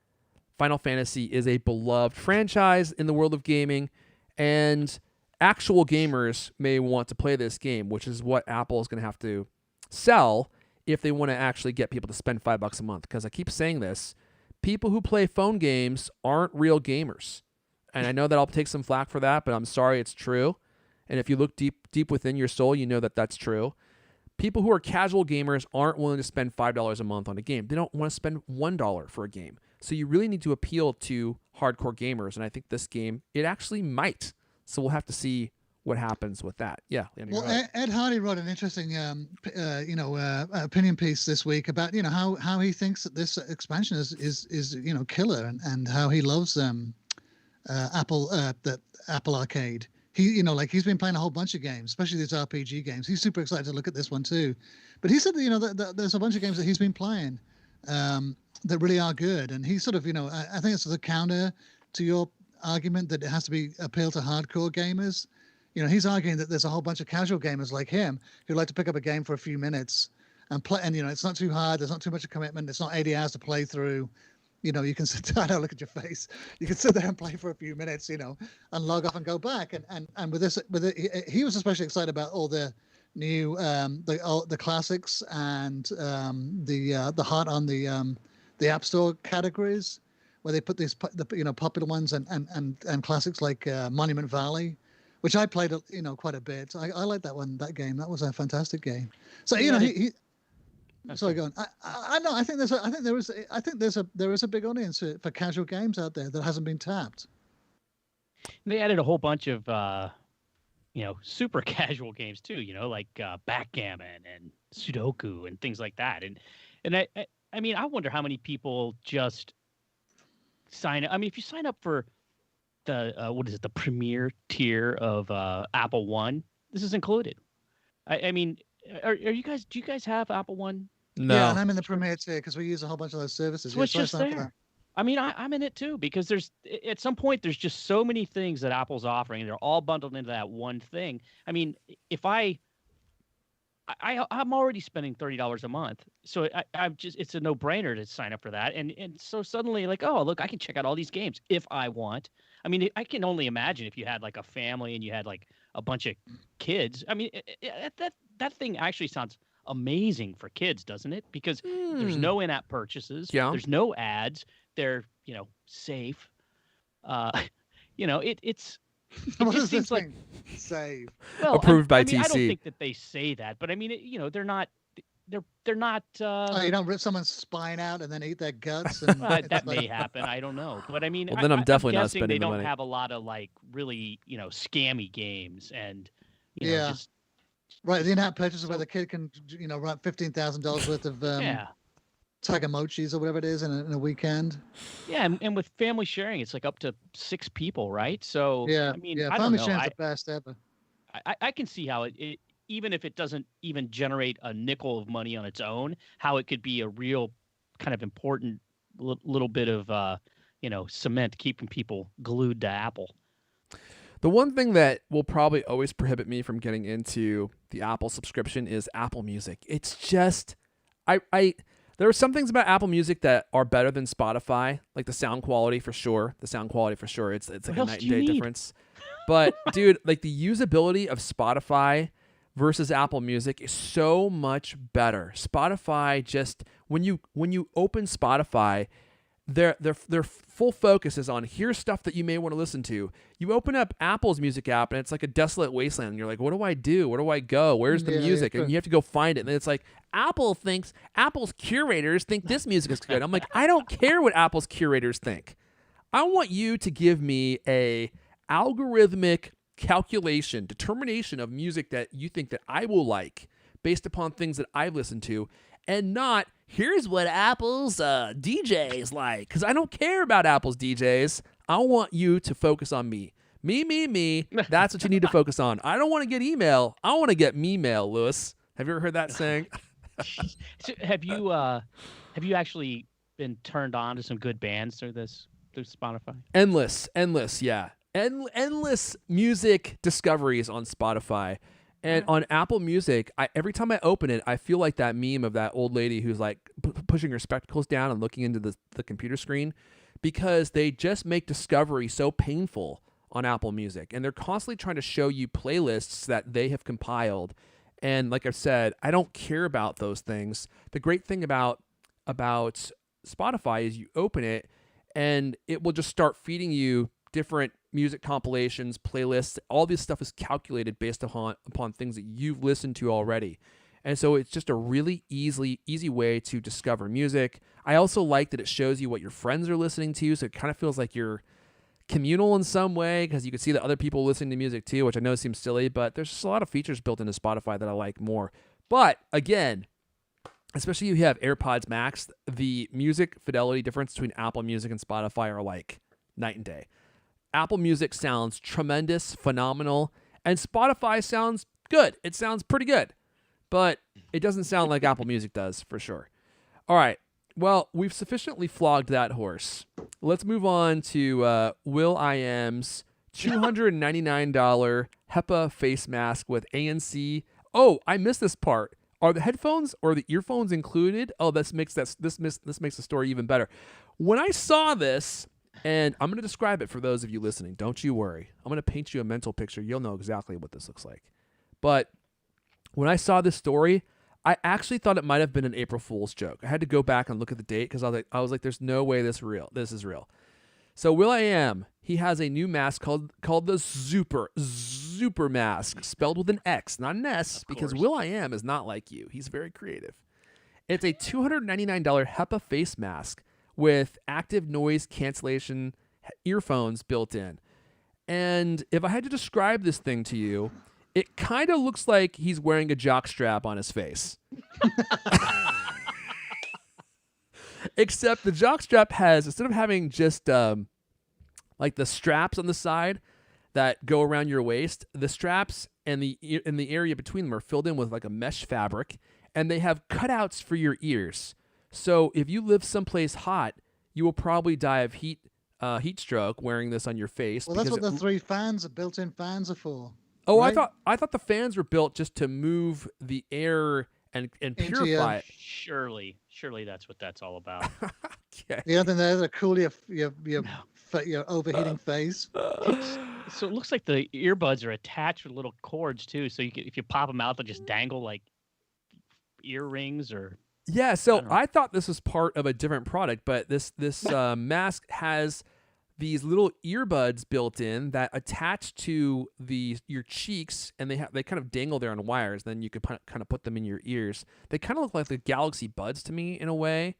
Final Fantasy is a beloved franchise in the world of gaming, and actual gamers may want to play this game, which is what Apple is going to have to sell if they want to actually get people to spend $5 a month. Because I keep saying this, people who play phone games aren't real gamers. And I know that I'll take some flack for that, but I'm sorry, it's true. And if you look deep within your soul, you know that that's true. People who are casual gamers aren't willing to spend $5 a month on a game. They don't want to spend $1 for a game. So you really need to appeal to hardcore gamers. And I think this game, it actually might. So we'll have to see what happens with that. Yeah. Leander,
well, Ed Hardy wrote an interesting, opinion piece this week about, how he thinks that this expansion is killer and how he loves Apple Arcade. He's been playing a whole bunch of games, especially these RPG games. He's super excited to look at this one too. But he said that there's a bunch of games that he's been playing that really are good. And he sort of, I think it's the counter to your argument that it has to be appeal to hardcore gamers. He's arguing that there's a whole bunch of casual gamers like him who like to pick up a game for a few minutes and play. And, it's not too hard. There's not too much commitment. It's not 80 hours to play through. You can sit down, look at your face. You can sit there and play for a few minutes, and log off and go back. And with this, he was especially excited about all the new, the classics and the hot on the App Store categories, where they put these popular ones and classics like Monument Valley, which I played quite a bit. I like that game. That was a fantastic game. So he sorry, go on. I know. I think there is a big audience for casual games out there that hasn't been tapped.
They added a whole bunch of super casual games too. Like backgammon and Sudoku and things like that. And I wonder how many people just sign up. I mean, if you sign up for the the premier tier of Apple One, this is included. I mean, are you guys? Do you guys have Apple One?
No.
Yeah, and I'm in the premier tier because we use a whole bunch of those services.
So it's just there. I mean, I'm in it too because at some point there's just so many things that Apple's offering, and they're all bundled into that one thing. I mean, if I'm already spending $30 a month, so it's a no-brainer to sign up for that. And so suddenly, like, oh, look, I can check out all these games if I want. I mean, I can only imagine if you had like a family and you had like a bunch of kids. I mean, that thing actually sounds amazing for kids, doesn't it? Because there's no in-app purchases.
Yeah.
There's no ads. They're safe. It's. It
What
just
is
seems
this
like
thing? Save.
well,
Approved by
I mean, I don't
TC.
think that they say that, but I mean, they're not. They're not.
You don't rip someone's spine out and then eat their guts. And
That may happen. I don't know, but I mean,
Well, then I'm definitely not
guessing
spending
they
the
don't
money.
have a lot of like really scammy games, and Just
right. The in-app purchase where the kid can, write $15,000 worth of Tagamochis or whatever it is in a weekend.
Yeah, and with family sharing, it's like up to 6 people, right? So I mean, I don't
family
know.
sharing's the best ever.
I can see how it even if it doesn't even generate a nickel of money on its own, how it could be a real kind of important little bit of cement keeping people glued to Apple.
The one thing that will probably always prohibit me from getting into the Apple subscription is Apple Music. It's just there are some things about Apple Music that are better than Spotify, like the sound quality for sure. It's like a night and day difference. But dude, like the usability of Spotify versus Apple Music is so much better. Spotify just when you open Spotify, their full focus is on here's stuff that you may want to listen to. You open up Apple's music app and it's like a desolate wasteland. And you're like, what do I do? Where do I go? Where's the music? And you have to go find it. And then it's like Apple's curators think this music is good. I'm like, I don't care what Apple's curators think. I want you to give me a algorithmic determination of music that you think that I will like based upon things that I've listened to, and not here's what Apple's DJs like, because I don't care about Apple's DJs. I want you to focus on me. Me. That's what you need to focus on. I don't want to get email. I want to get me-mail, Lewis. Have you ever heard that saying?
So have you actually been turned on to some good bands through Spotify?
Endless, yeah. Endless music discoveries on Spotify. And on Apple Music, every time I open it, I feel like that meme of that old lady who's like pushing her spectacles down and looking into the computer screen, because they just make discovery so painful on Apple Music. And they're constantly trying to show you playlists that they have compiled. And like I've said, I don't care about those things. The great thing about Spotify is you open it and it will just start feeding you different music compilations, playlists. All this stuff is calculated based upon things that you've listened to already. And so it's just a really easy way to discover music. I also like that it shows you what your friends are listening to, so it kind of feels like you're communal in some way, because you can see that other people listening to music too, which I know seems silly, but there's just a lot of features built into Spotify that I like more. But again, especially if you have AirPods Max, the music fidelity difference between Apple Music and Spotify are like night and day. Apple Music sounds tremendous, phenomenal, and Spotify sounds good. It sounds pretty good, but it doesn't sound like Apple Music does, for sure. All right. Well, we've sufficiently flogged that horse. Let's move on to Will.i.am's $299 HEPA face mask with ANC. Oh, I missed this part. Are the headphones or the earphones included? Oh, this makes the story even better. When I saw this, and I'm going to describe it for those of you listening. Don't you worry. I'm going to paint you a mental picture. You'll know exactly what this looks like. But when I saw this story, I actually thought it might have been an April Fool's joke. I had to go back and look at the date because I was like, there's no way this is real. So Will.i.am, he has a new mask called the Xupermask, spelled with an X, not an S, because Will.i.am is not like you. He's very creative. It's a $299 HEPA face mask with active noise cancellation earphones built in. And if I had to describe this thing to you, it kind of looks like he's wearing a jock strap on his face. Except the jock strap has, instead of having just like the straps on the side that go around your waist, the straps and the area between them are filled in with like a mesh fabric, and they have cutouts for your ears. So if you live someplace hot, you will probably die of heat stroke wearing this on your face.
Well, that's what the three built-in fans are for.
Oh,
right?
I thought the fans were built just to move the air and purify it.
Surely that's what that's all about.
Okay.
The other thing there to cool your overheating face.
So it looks like the earbuds are attached with little cords too. So if you pop them out, they'll just dangle like earrings or.
Yeah, so I thought this was part of a different product, but this mask has these little earbuds built in that attach to your cheeks, and they kind of dangle there on wires. Then you could kind of put them in your ears. They kind of look like the Galaxy Buds to me in a way.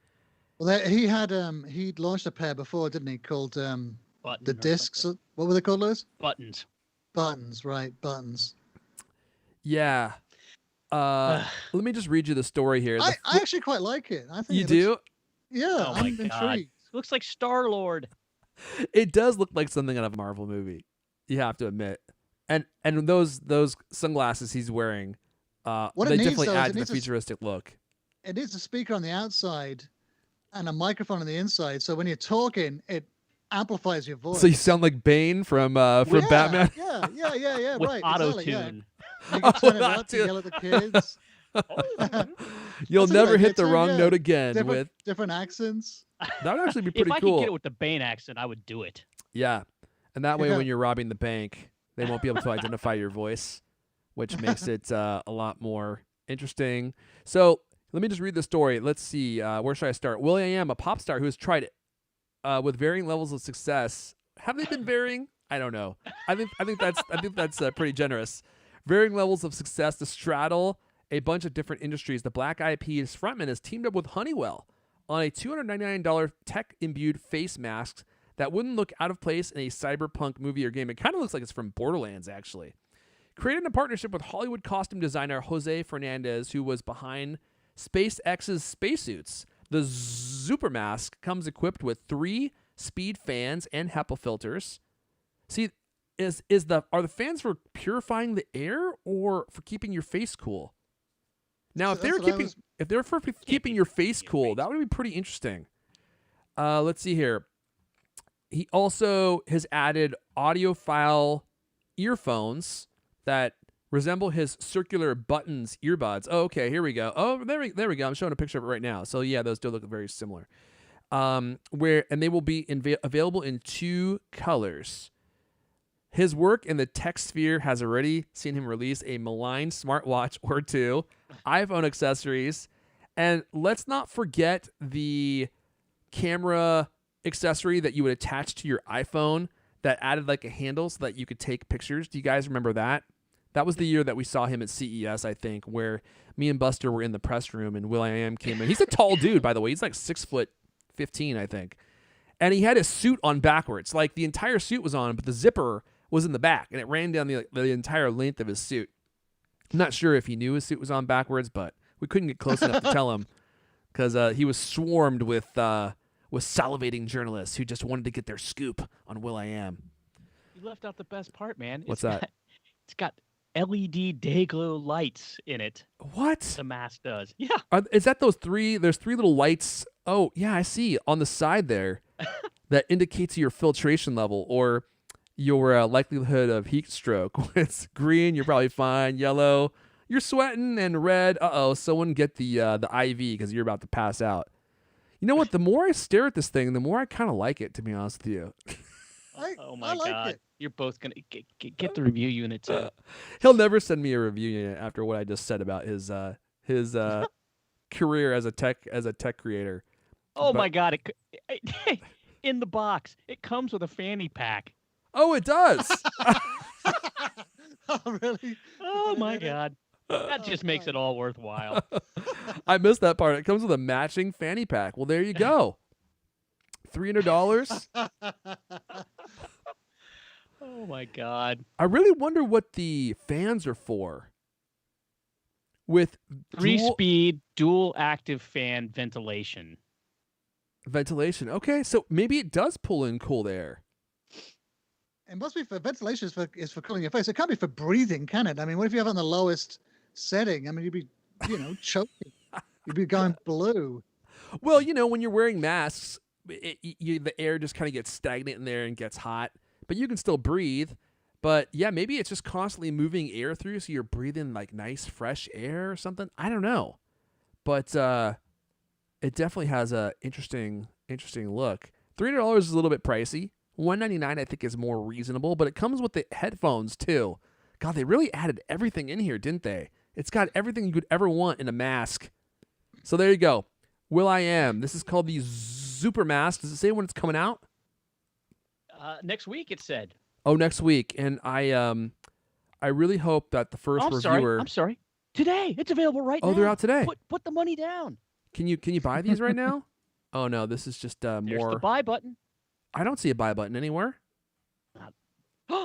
Well, he'd launched a pair before, didn't he? Called the discs. What were they called, Lewis?
Buttons.
Buttons, right? Buttons.
Yeah. Let me just read you the story here.
I actually quite like it. I think
you do.
Yeah,
Oh
I'm
my God.
intrigued.
Looks like Star-Lord.
It does look like something out of a Marvel movie. You have to admit. And those sunglasses he's wearing,
What
they
it needs,
definitely
though, is
add
it
to the
needs
futuristic look.
It needs a speaker on the outside and a microphone on the inside. So when you're talking, it amplifies your voice.
So you sound like Bane from
yeah,
Batman.
Yeah.
With
Right.
auto-tune.
You can turn it
Oh,
up to yell at the kids.
You'll
That's a good
never
idea
hit the
too,
wrong
yeah.
note again.
Different accents.
That would actually be
If
pretty
I
cool.
could get it with the Bane accent, I would do it.
Yeah. And that way,
Yeah.
when you're robbing the bank, they won't be able to identify your voice, which makes it a lot more interesting. So let me just read the story. Let's see. Where should I start? Will.i.am, a pop star who has tried it with varying levels of success. Have they been varying? I don't know. I think that's pretty generous. Varying levels of success to straddle a bunch of different industries. The Black Eyed Peas frontman has teamed up with Honeywell on a $299 tech-imbued face mask that wouldn't look out of place in a cyberpunk movie or game. It kind of looks like it's from Borderlands, actually. Created in partnership with Hollywood costume designer Jose Fernandez, who was behind SpaceX's spacesuits. The Xupermask comes equipped with 3 speed fans and HEPA filters. See, are the fans for purifying the air or for keeping your face cool? Now, if they were for keeping your face cool, that would be pretty interesting. Let's see here. He also has added audiophile earphones that resemble his circular buttons earbuds. Oh, okay, here we go. Oh, there we go. I'm showing a picture of it right now. So yeah, those do look very similar. And they will be available in 2 colors. His work in the tech sphere has already seen him release a maligned smartwatch or 2, iPhone accessories, and let's not forget the camera accessory that you would attach to your iPhone that added like a handle so that you could take pictures. Do you guys remember that? That was the year that we saw him at CES, I think, where me and Buster were in the press room and Will.i.am came in. He's a tall dude, by the way. He's like 6'15", I think. And he had his suit on backwards. Like the entire suit was on, but the zipper was in the back, and it ran down the entire length of his suit. I'm not sure if he knew his suit was on backwards, but we couldn't get close enough to tell him because he was swarmed with salivating journalists who just wanted to get their scoop on Will.i.am.
You left out the best part, man.
What's that?
It's got LED day glow lights in it.
What?
The mask does. Yeah.
Is that those 3? There's 3 little lights. Oh, yeah, I see on the side there that indicates your filtration level or your likelihood of heat stroke. When it's green, you're probably fine. Yellow, you're sweating, and red, someone get the IV because you're about to pass out. You know what? The more I stare at this thing, the more I kind of like it, to be honest with you.
Oh my
I like
God.
it.
You're both going to get the review unit too.
He'll never send me a review unit after what I just said about his career as a tech creator.
Oh my God. In the box, it comes with a fanny pack.
Oh, it does.
Oh, really?
Oh my God. That just makes it all worthwhile.
I missed that part. It comes with a matching fanny pack. Well, there you go. $300.
Oh my God.
I really wonder what the fans are for. With
3-speed dual active fan ventilation.
Ventilation. Okay, so maybe it does pull in cold air.
It must be for ventilation is for cooling your face. It can't be for breathing, can it? I mean, what if you have it on the lowest setting? I mean, you'd be, choking. You'd be going blue.
Well, when you're wearing masks, the air just kind of gets stagnant in there and gets hot, but you can still breathe. But yeah, maybe it's just constantly moving air through, so you're breathing like nice fresh air or something. I don't know, but it definitely has a interesting look. $300 is a little bit pricey. $199 I think is more reasonable, but it comes with the headphones too. God, they really added everything in here, didn't they? It's got everything you could ever want in a mask. So there you go. Will.i.am. This is called the Xupermask. Does it say when it's coming out?
Next week, it said.
Oh, next week. And I really hope that the first reviewer.
I'm sorry. Today, it's available right now.
Oh, they're out today.
Put the money down.
Can you buy these right now? Oh no, this is just
There's
more.
the buy button.
I don't see a buy button anywhere.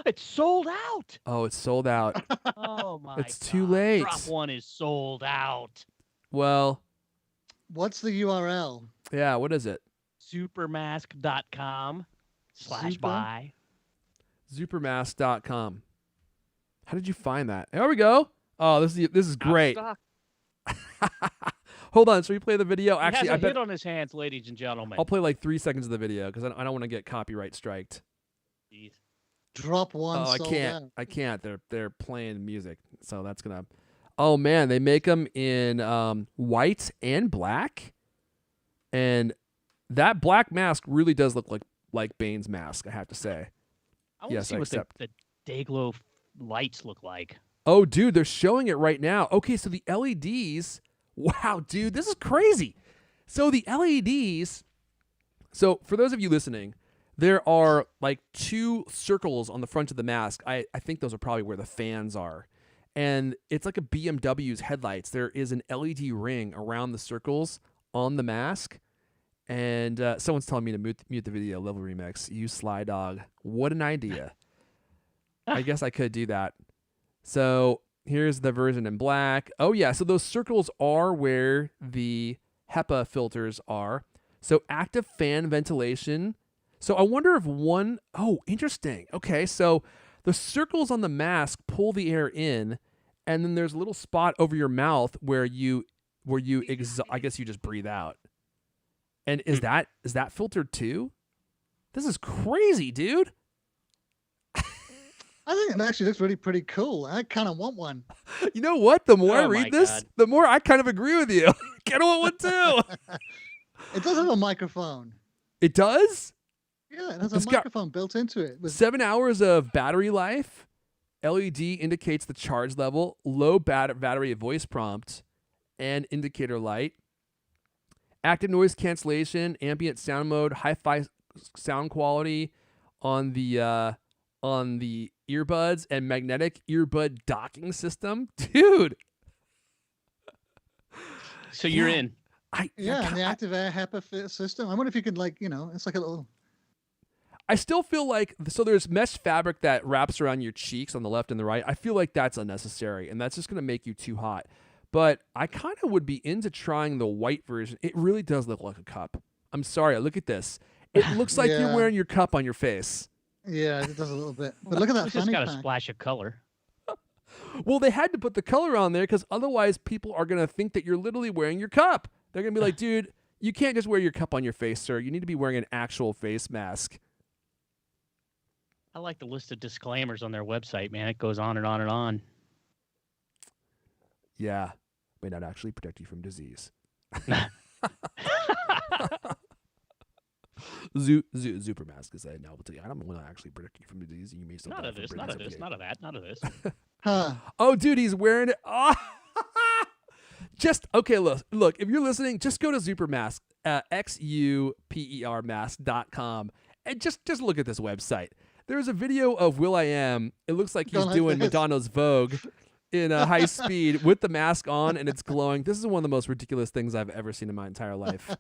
It's sold out.
Oh, it's sold out.
Oh my!
It's too late.
Drop one is sold out.
Well,
What's the URL?
yeah. What is it?
Xupermask.com/buy.
Xupermask.com. How did you find that? There we go. Oh, this is great. Hold on. Should we play the video? Actually,
he has a
I bet
hit on his hands, ladies and gentlemen.
I'll play like 3 seconds of the video because I don't want to get copyright striked.
Jeez.
Drop one.
Oh, I
sold
can't.
out.
I can't. They're playing music, so that's gonna. Oh man, they make them in white and black, and that black mask really does look like Bane's mask. I have to say.
I want
Yes,
to see
I
what
accept.
the Dayglow lights look like.
Oh, dude, they're showing it right now. Okay, so the LEDs. Wow, dude, this is crazy. So the LEDs. So for those of you listening, there are like 2 circles on the front of the mask. I think those are probably where the fans are. And it's like a BMW's headlights. There is an LED ring around the circles on the mask. And someone's telling me to mute the video. Level Remix. You sly dog. What an idea. I guess I could do that. So here's the version in black. Oh, yeah. So those circles are where the HEPA filters are. So active fan ventilation. So I wonder if one... Oh, interesting. Okay, so the circles on the mask pull the air in, and then there's a little spot over your mouth where you I guess you just breathe out. And is that filtered too? This is crazy, dude.
I think it actually looks really pretty cool. I kind of want one.
You know what? The more I
Oh my
read this,
God.
the more I kind of agree with you. Kind of want one too.
It does have a microphone.
It does?
Yeah, it has
It's
a
got-
microphone built into it. With
7 hours of battery life. LED indicates the charge level. Low battery voice prompt and indicator light. Active noise cancellation, ambient sound mode, hi-fi sound quality on the earbuds, and magnetic earbud docking system. Dude.
So you're in.
yeah, and the active air HEPA system. I wonder if you could it's like a little.
I still feel like, so there's mesh fabric that wraps around your cheeks on the left and the right. I feel like that's unnecessary, and that's just going to make you too hot. But I kind of would be into trying the white version. It really does look like a cup. I'm sorry. Look at this. It looks like you're
Yeah.
wearing your cup on your face.
Yeah, it does a little bit. But look at that
It's just
funny
got a
pack.
splash of color.
Well, they had to put the color on there because otherwise people are going to think that you're literally wearing your cup. They're going to be like, dude, you can't just wear your cup on your face, sir. You need to be wearing an actual face mask.
I like the list of disclaimers on their website, man. It goes on and on and on.
Yeah. May not actually protect you from disease. Xupermask is a novelty. I don't want to actually protect you from disease. You may still
Not
die
of
from
this,
breathing
not of this,
suffocation.
not of that, not of this.
Huh.
Oh, dude, he's wearing it. Oh. Just, okay, look, if you're listening, just go to Xupermask, Xupermask.com, and just look at this website. There's a video of Will.i.am. It looks like he's
Don't like
doing
this.
Madonna's Vogue in a high speed with the mask on, and it's glowing. This is one of the most ridiculous things I've ever seen in my entire life.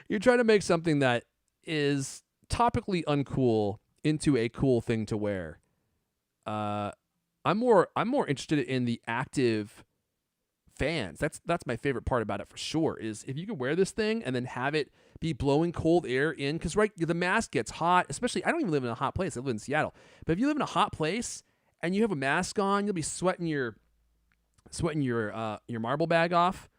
You're trying to make something that is topically uncool into a cool thing to wear. I'm more interested in the active fans. That's my favorite part about it for sure. Is if you can wear this thing and then have it be blowing cold air in, because the mask gets hot. Especially, I don't even live in a hot place. I live in Seattle. But if you live in a hot place and you have a mask on, you'll be sweating your marble bag off,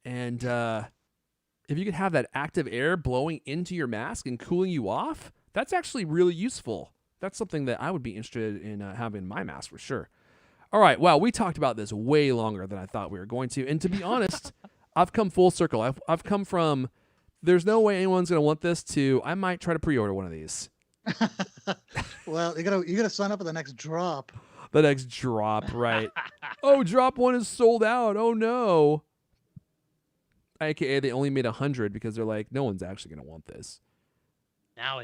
and if you could have that active air blowing into your mask and cooling you off, that's actually really useful. That's something that I would be interested in having in my mask for sure. All right, wow, we talked about this way longer than I thought we were going to. And to be honest, I've come full circle. I've come from, there's no way anyone's going to want this, to I might try to pre-order one of these.
Well, you gotta sign up for the next drop.
The next drop, right. Oh, drop one is sold out. Oh, no. AKA they only made 100 because they're like, no one's actually going to want this.
Now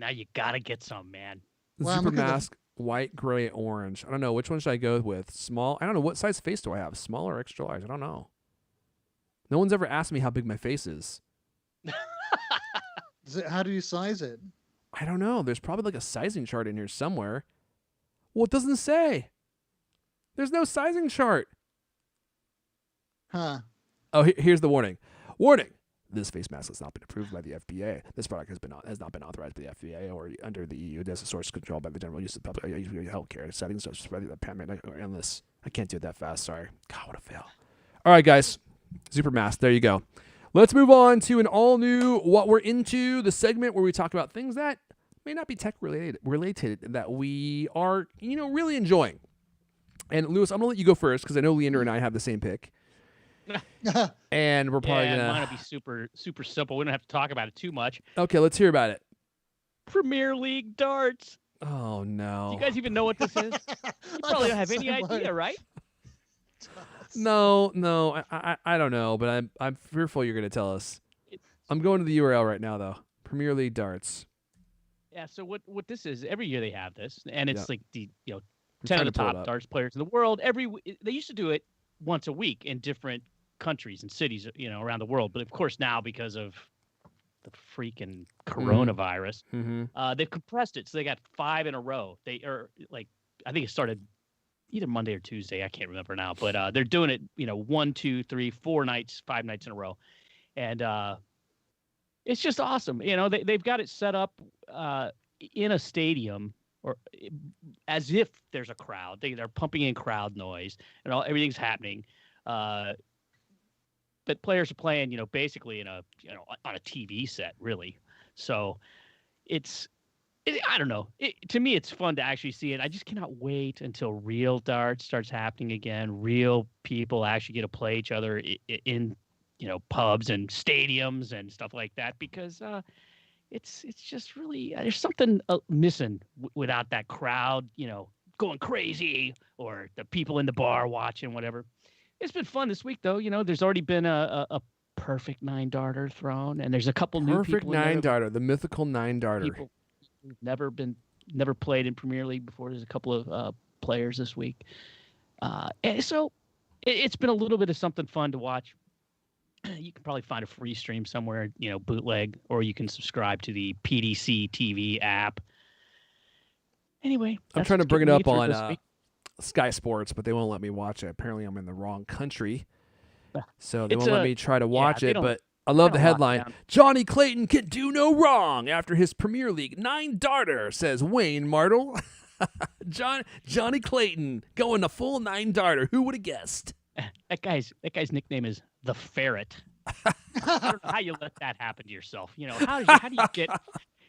you gotta get some, man.
Well, I'm looking at
Xupermask, white, gray, orange. I don't know. Which one should I go with? Small? I don't know. What size face do I have? Small or extra large? I don't know. No one's ever asked me how big my face is.
How do you size it?
I don't know. There's probably like a sizing chart in here somewhere. Well, it doesn't say. There's no sizing chart.
Huh.
Oh, here's the warning. Warning. This face mask has not been approved by the FBA. This product has not been authorized by the FBA or under the EU. It has a source controlled by the general use of public healthcare settings, such as the pandemic or endless. I can't do it that fast. Sorry. God, what a fail. All right, guys. Xupermask. There you go. Let's move on to an all-new What We're Into, the segment where we talk about things that may not be tech-related that we are, really enjoying. And, Lewis, I'm going to let you go first because I know Leander and I have the same pick. And we're probably gonna.
Mine will be super, super simple. We don't have to talk about it too much.
Okay, let's hear about it.
Premier League darts.
Oh no!
Do you guys even know what this is? You probably don't have any idea, right?
No, I don't know, but I'm fearful you're gonna tell us. I'm going to the URL right now though. Premier League darts.
Yeah. So what this is? Every year they have this, and it's like the 10
trying
of the
to pull it
top
up.
darts players in the world. They used to do it once a week in different countries and cities, around the world. But of course now, because of the freaking coronavirus, they've compressed it. So they got 5 in a row. They are I think it started either Monday or Tuesday. I can't remember now, but they're doing it, 1, 2, 3, 4 nights, 5 nights in a row. And it's just awesome. They've got it set up in a stadium or as if there's a crowd. They're pumping in crowd noise and everything's happening. But players are playing, basically on a TV set, really. So I don't know. To me, it's fun to actually see it. I just cannot wait until real darts starts happening again. Real people actually get to play each other in pubs and stadiums and stuff like that, because it's just really there's something missing without that crowd, going crazy, or the people in the bar watching, whatever. It's been fun this week, though. There's already been a perfect 9-darter thrown, and there's a couple new people.
Perfect 9-darter, the mythical 9-darter.
People who've never played in Premier League before. There's a couple of players this week, and so it's been a little bit of something fun to watch. You can probably find a free stream somewhere, bootleg, or you can subscribe to the PDC TV app. Anyway,
I'm trying to bring it up on Sky Sports, but they won't let me watch it. Apparently, I'm in the wrong country, so they won't let me try to watch it. But I love the headline: Johnny Clayton can do no wrong after his Premier League 9-darter, says Wayne Martle. Johnny Clayton going a full 9-darter. Who would have guessed?
That guy's nickname is the Ferret. I don't know how you let that happen to yourself. How do you get?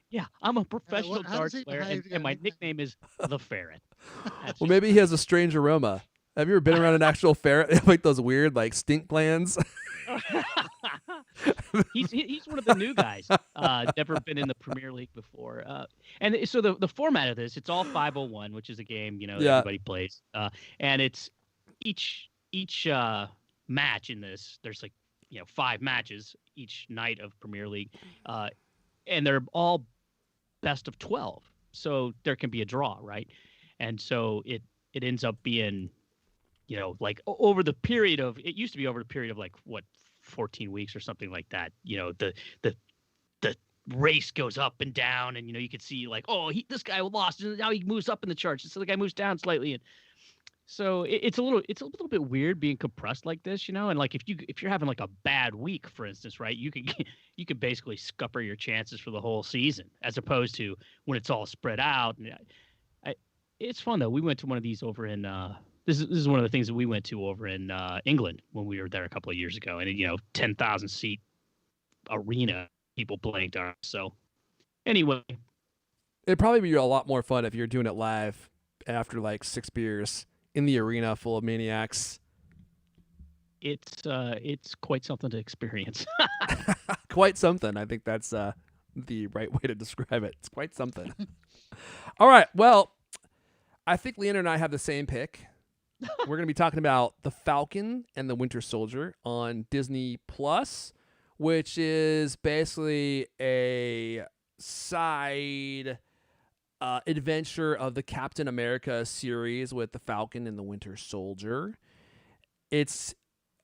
Yeah, I'm a professional darts player, and my nickname is the Ferret.
Well, maybe he has a strange aroma. Have you ever been around an actual ferret? They have like those weird stink glands.
He's one of the new guys. Never been in the Premier League before. And so the format of this, it's all 501, which is a game that everybody plays. And it's each match in this. There's 5 matches each night of Premier League, and they're all best of 12. So there can be a draw, right? And so it ends up being, over the period of, it used to be over the period of 14 weeks or something like that. The race goes up and down, and you could see this guy lost, and now he moves up in the charts, so the guy moves down slightly, and so it's a little bit weird being compressed like this, and if you're having a bad week, for instance, right, you could basically scupper your chances for the whole season, as opposed to when it's all spread out. And it's fun though. We went to one of these over in this is one of the things that we went to over in England when we were there a couple of years ago, and 10,000 seat arena, people playing darts. So anyway,
it'd probably be a lot more fun if you're doing it live after 6 beers in the arena full of maniacs.
It's quite something to experience.
Quite something. I think that's the right way to describe it. It's quite something. All right. Well, I think Leander and I have the same pick. We're going to be talking about The Falcon and the Winter Soldier on Disney Plus, which is basically a side adventure of the Captain America series with the Falcon and the Winter Soldier. It's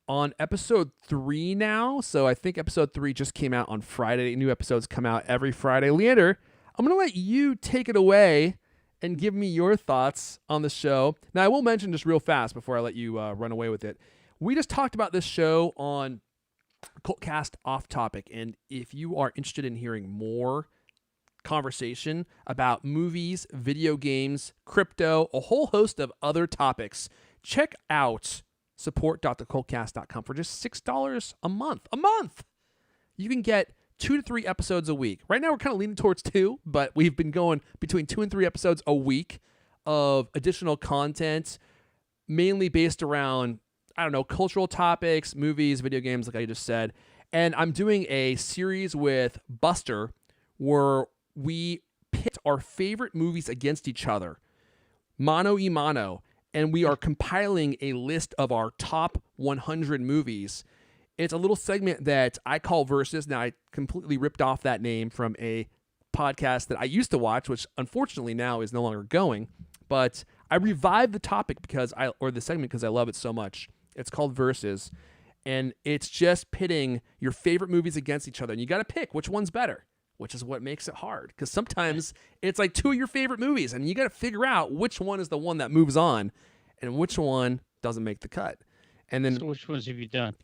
on episode 3 now, so I think episode 3 just came out on Friday. New episodes come out every Friday. Leander, I'm going to let you take it away and give me your thoughts on the show. Now, I will mention just real fast before I let you run away with it. We just talked about this show on CultCast Off Topic, and if you are interested in hearing more conversation about movies, video games, crypto, a whole host of other topics, check out support.thecultcast.com for just $6 a month. You can get 2 to 3 episodes a week. Right now we're kind of leaning towards 2, but we've been going between 2 and 3 episodes a week of additional content, mainly based around, I don't know, cultural topics, movies, video games, like I just said. And I'm doing a series with Buster where we pit our favorite movies against each other, mano y mano, and we are compiling a list of our top 100 movies. It's a little segment that I call Versus. Now, I completely ripped off that name from a podcast that I used to watch, which unfortunately now is no longer going. But I revived the topic the segment because I love it so much. It's called Versus, and it's just pitting your favorite movies against each other, and you got to pick which one's better, which is what makes it hard. Because sometimes it's like 2 of your favorite movies, and you got to figure out which one is the one that moves on, and which one doesn't make the cut. And then,
so which ones have you done?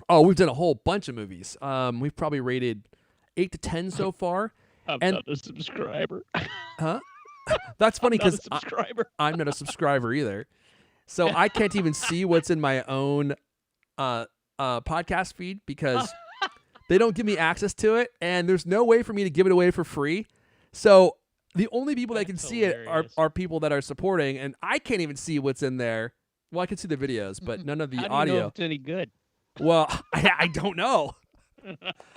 Oh, we've done a whole bunch of movies. We've probably rated 8 to 10 so far.
I'm not a subscriber.
Huh? That's funny because
I'm
not a subscriber either. So I can't even see what's in my own podcast feed because they don't give me access to it, and there's no way for me to give it away for free. So the only people that can see it are people that are supporting, and I can't even see what's in there. Well, I can see the videos, but none of the
How do
audio.
You know if it's any good?
Well, I don't know.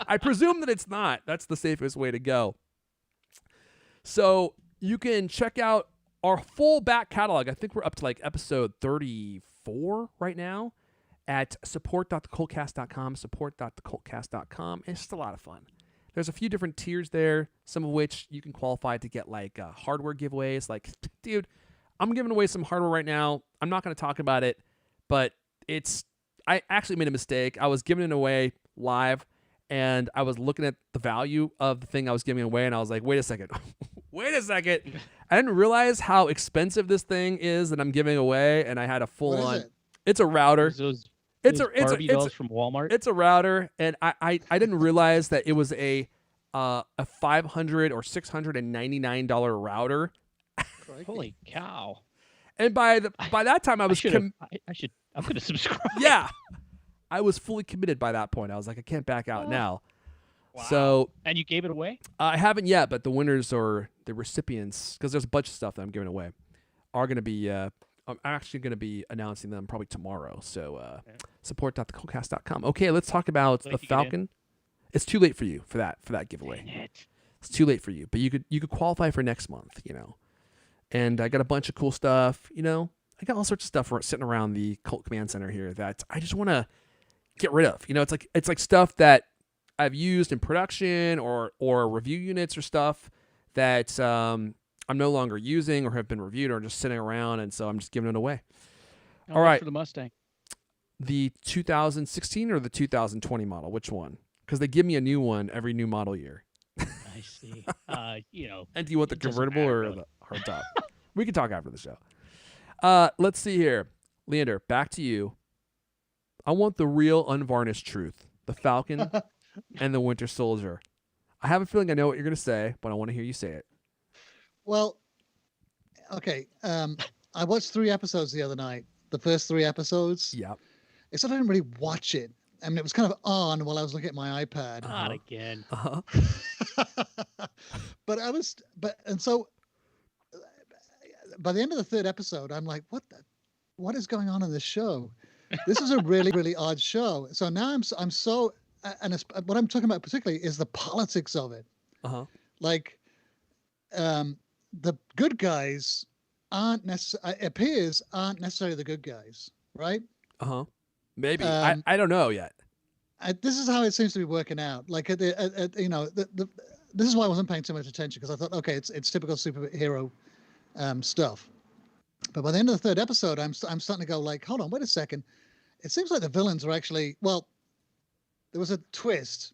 I presume that it's not. That's the safest way to go. So you can check out our full back catalog. I think we're up to like episode 34 right now at support.thecultcast.com, support.thecultcast.com. It's just a lot of fun. There's a few different tiers there, some of which you can qualify to get like hardware giveaways. Like, dude, I'm giving away some hardware right now. I'm not going to talk about it, but I actually made a mistake. I was giving it away live, and I was looking at the value of the thing I was giving away, and I was like, wait a second. I didn't realize how expensive this thing is that I'm giving away, and I had a full-on. It's a router.
It's Barbie dolls from Walmart.
It's a router, and I didn't realize that it was a $500 or $699 router.
Holy cow!
And by that time, I was
I'm going to subscribe.
Yeah. I was fully committed by that point. I was like, I can't back out now.
Wow.
So,
and you gave it away?
I haven't yet, but the winners or the recipients, because there's a bunch of stuff that I'm giving away, are going to be, I'm actually going to be announcing them probably tomorrow. So, support.thecultcast.com. Okay, let's talk about the Falcon. It's too late for you for that giveaway. It's too late for you, but you could qualify for next month, And I got a bunch of cool stuff, I got all sorts of stuff sitting around the Cult Command Center here that I just want to get rid of. It's like stuff that I've used in production or review units or stuff that I'm no longer using or have been reviewed or just sitting around, and so I'm just giving it away. All right.
For the Mustang.
The 2016 or the 2020 model? Which one? Because they give me a new one every new model year.
I see.
And do you want the convertible or the hard top? We can talk after the show. Let's see here. Leander, back to you. I want the real unvarnished truth. The Falcon and the Winter Soldier. I have a feeling I know what you're going to say, but I want to hear you say it.
Well, okay. I watched 3 episodes the other night. The first 3 episodes.
Yeah.
It's that I didn't really watch it. I mean, it was kind of on while I was looking at my iPad.
Not again.
And so by the end of the 3rd episode, I'm like, what is going on in this show? This is a really, really odd show. So now I'm so, and what I'm talking about particularly is the politics of it. Like, the good guys aren't necessarily the good guys, right?
Maybe. I don't know yet.
This is how it seems to be working out. Like, this is why I wasn't paying too much attention, because I thought, okay, it's typical superhero stuff. But by the end of the 3rd episode, I'm starting to go like, hold on, wait a second. It seems like the villains are actually, well, there was a twist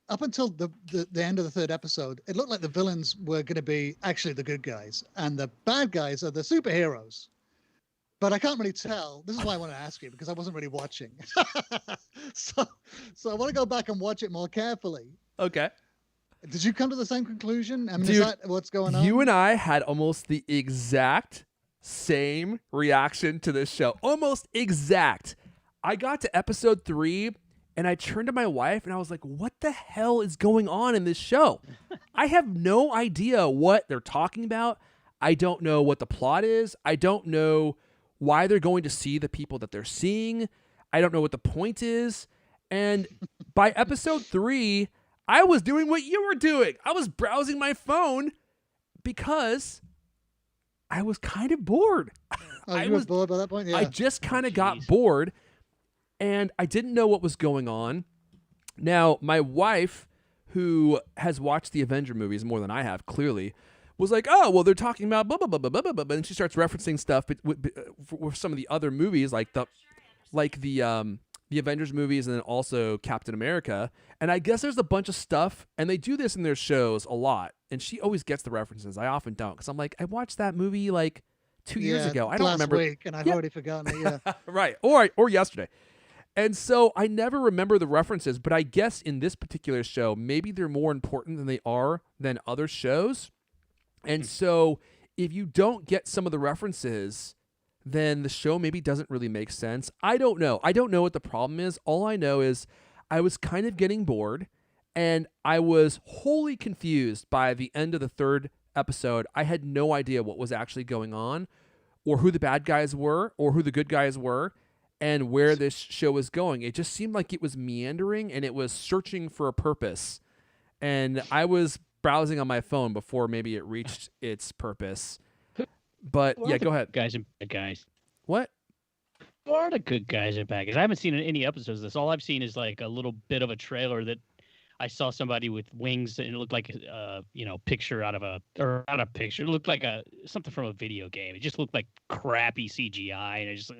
up until the end of the third episode, it looked like the villains were going to be actually the good guys, and the bad guys are the superheroes. But I can't really tell. This is why I want to ask you, because I wasn't really watching. so I want to go back and watch it more carefully.
Okay.
Did you come to the same conclusion? I mean,
Dude,
is that what's going on?
You and I had almost the exact same reaction to this show. Almost exact. I got to episode 3 and I turned to my wife and I was like, what the hell is going on in this show? I have no idea what they're talking about. I don't know what the plot is. I don't know why they're going to see the people that they're seeing. I don't know what the point is. And by episode 3, I was doing what you were doing. I was browsing my phone because I was kind of bored.
Oh, you were bored by that point? Yeah.
I just kind of got bored and I didn't know what was going on. Now, my wife, who has watched the Avenger movies more than I have, clearly, was like, oh, well, they're talking about blah, blah, blah, blah, blah, blah, blah. And she starts referencing stuff with some of the other movies, like the Avengers movies and then also Captain America. And I guess there's a bunch of stuff, and they do this in their shows a lot. And she always gets the references. I often don't, because I'm like, I watched that movie like 2 years ago. I don't remember.
Last week, and I've already forgotten it, yeah.
Right. Or yesterday. And so I never remember the references, but I guess in this particular show, maybe they're more important than they are than other shows. And so if you don't get some of the references, then the show maybe doesn't really make sense. I don't know. I don't know what the problem is. All I know is I was kind of getting bored and I was wholly confused by the end of the third episode. I had no idea what was actually going on or who the bad guys were or who the good guys were and where this show was going. It just seemed like it was meandering and it was searching for a purpose. And I was browsing on my phone before maybe it reached its purpose. But yeah, go ahead.
Guys and bad guys.
What?
Who are the good guys and bad guys? I haven't seen any episodes of this. All I've seen is like a little bit of a trailer that I saw somebody with wings and it looked like a picture out of a picture. It looked like something from a video game. It just looked like crappy CGI and it just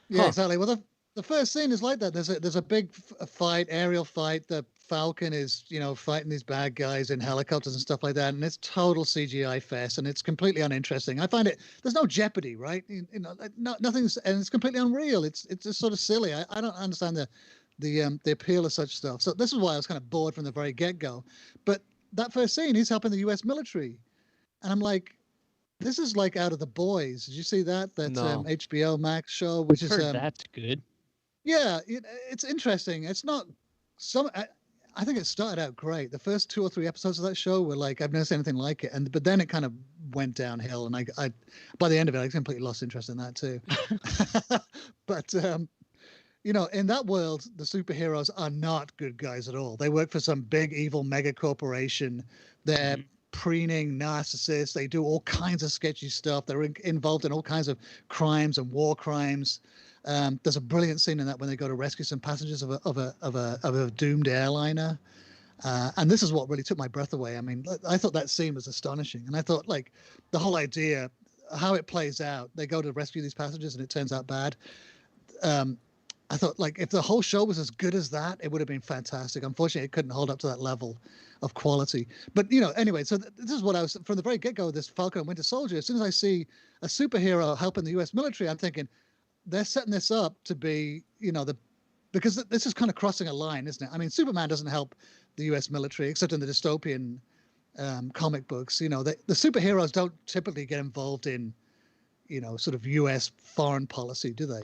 Yeah, exactly. Well, the first scene is like that. There's a big fight, aerial fight. The Falcon is, fighting these bad guys in helicopters and stuff like that, and it's total CGI fest, and it's completely uninteresting. I find there's no jeopardy, right? Nothing's, and it's completely unreal. It's just sort of silly. I don't understand the appeal of such stuff. So this is why I was kind of bored from the very get-go. But that first scene, he's helping the U.S. military, and I'm like, this is like out of The Boys. Did you see that? That
No.
HBO Max show, which is
that's good.
Yeah, it's interesting. It's not some. I think it started out great. The first 2 or 3 episodes of that show were like, I've never seen anything like it. But then it kind of went downhill, and I by the end of it, I completely lost interest in that too. But in that world, the superheroes are not good guys at all. They work for some big evil mega corporation. They're preening narcissists. They do all kinds of sketchy stuff. They're involved in all kinds of crimes and war crimes. There's a brilliant scene in that when they go to rescue some passengers of a doomed airliner, and this is what really took my breath away. I mean, I thought that scene was astonishing, and I thought like the whole idea, how it plays out. They go to rescue these passengers, and it turns out bad. I thought like if the whole show was as good as that, it would have been fantastic. Unfortunately, it couldn't hold up to that level of quality. But anyway, so this is what I was from the very get-go. This Falcon and Winter Soldier. As soon as I see a superhero helping the U.S. military, I'm thinking, they're setting this up to be, because this is kind of crossing a line, isn't it? I mean, Superman doesn't help the U.S. military, except in the dystopian comic books. The superheroes don't typically get involved in, sort of U.S. foreign policy, do they?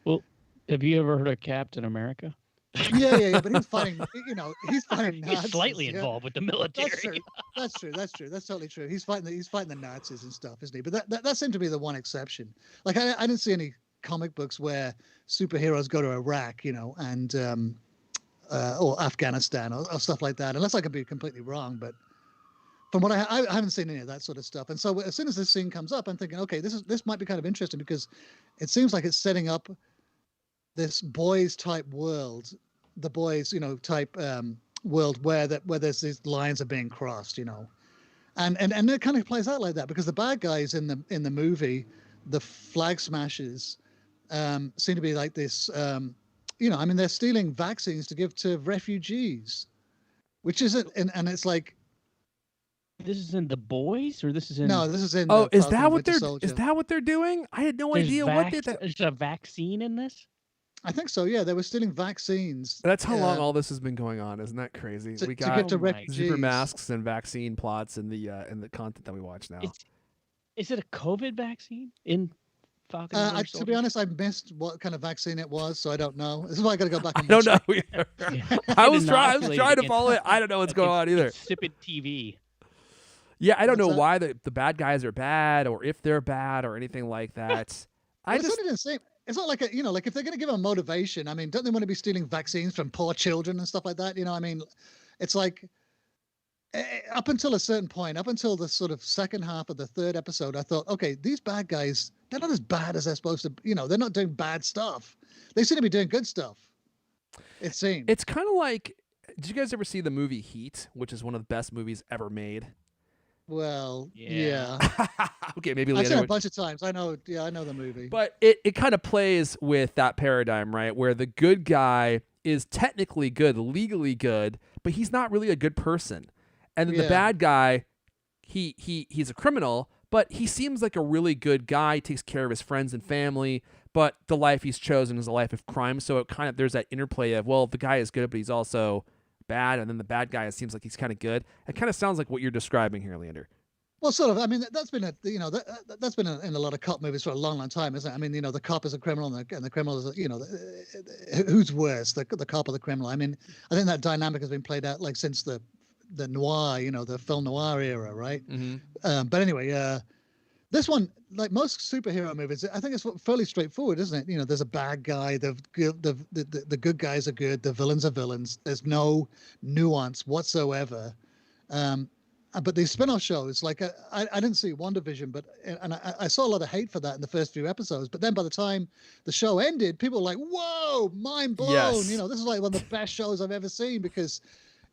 Well, have you ever heard of Captain America?
Yeah. But he's fighting, he's fighting Nazis.
He's slightly involved with the military.
That's true. That's totally true. He's fighting the Nazis and stuff, isn't he? But that seemed to be the one exception. Like I didn't see any comic books where superheroes go to Iraq, and or Afghanistan or stuff like that, unless I could be completely wrong. But from what I haven't seen any of that sort of stuff. And so as soon as this scene comes up, I'm thinking, okay, this might be kind of interesting because it seems like it's setting up this boys type world, the boys, type world where there's these lines are being crossed, and it kind of plays out like that because the bad guys in the movie, the flag smashers, seem to be like this, they're stealing vaccines to give to refugees. which isn't, and it's like,
this is in The Boys, or this is in?
no, this is in.
Oh,
the
is
Falcon
that
and
what
Winter
they're?
Soldier.
Is that what they're doing? I had no idea. What did that?
There's a vaccine in this.
I think so. Yeah, they were stealing vaccines.
That's how long all this has been going on. Isn't that crazy?
To
We
get
got
to refugees.
Xupermasks and vaccine plots in the content that we watch now.
Is it a COVID vaccine in Falcon? And Winter
To be
Soldier?
honest, I missed what kind of vaccine it was, so I don't know. This is why I got to go back
I
and
don't
watch
know.
it.
either. I was trying to follow it. I don't know what's going on either.
Insipid TV.
Yeah, I don't know
What's that?
why the bad guys are bad or if they're bad or anything like that. I
It's
just
not even the same. It's not like like if they're going to give them motivation. I mean, don't they want to be stealing vaccines from poor children and stuff like that? I mean, it's like up until a certain point, up until the sort of second half of the third episode, I thought, okay, these bad guys, they're not as bad as they're supposed to. They're not doing bad stuff. They seem to be doing good stuff. It seems.
it's kind of like. Did you guys ever see the movie Heat, which is one of the best movies ever made?
Well,
Yeah.
Okay, maybe
I've
later.
seen it a bunch of times. I know the movie.
But it kind of plays with that paradigm, right? Where the good guy is technically good, legally good, but he's not really a good person. And then the bad guy, he's a criminal, but he seems like a really good guy, takes care of his friends and family, but the life he's chosen is a life of crime. So it kind of there's that interplay of, well, the guy is good, but he's also bad, and then the bad guy seems like he's kind of good. It kind of sounds like what you're describing here, Leander.
Well, sort of. I mean, that's been that's been in a lot of cop movies for a long, long time, isn't it? I mean, the cop is a criminal, and the criminal is, who's worse, the cop or the criminal? I mean, I think that dynamic has been played out like since the noir, the film noir era, right?
Mm-hmm.
But anyway, this one, like most superhero movies, I think it's fairly straightforward, isn't it? There's a bad guy, the good guys are good, the villains are villains. There's no nuance whatsoever. But these spin-off shows, like I didn't see WandaVision, but I saw a lot of hate for that in the first few episodes. But then by the time the show ended, people were like, "Whoa, mind blown!"
Yes.
This is like one of the best shows I've ever seen because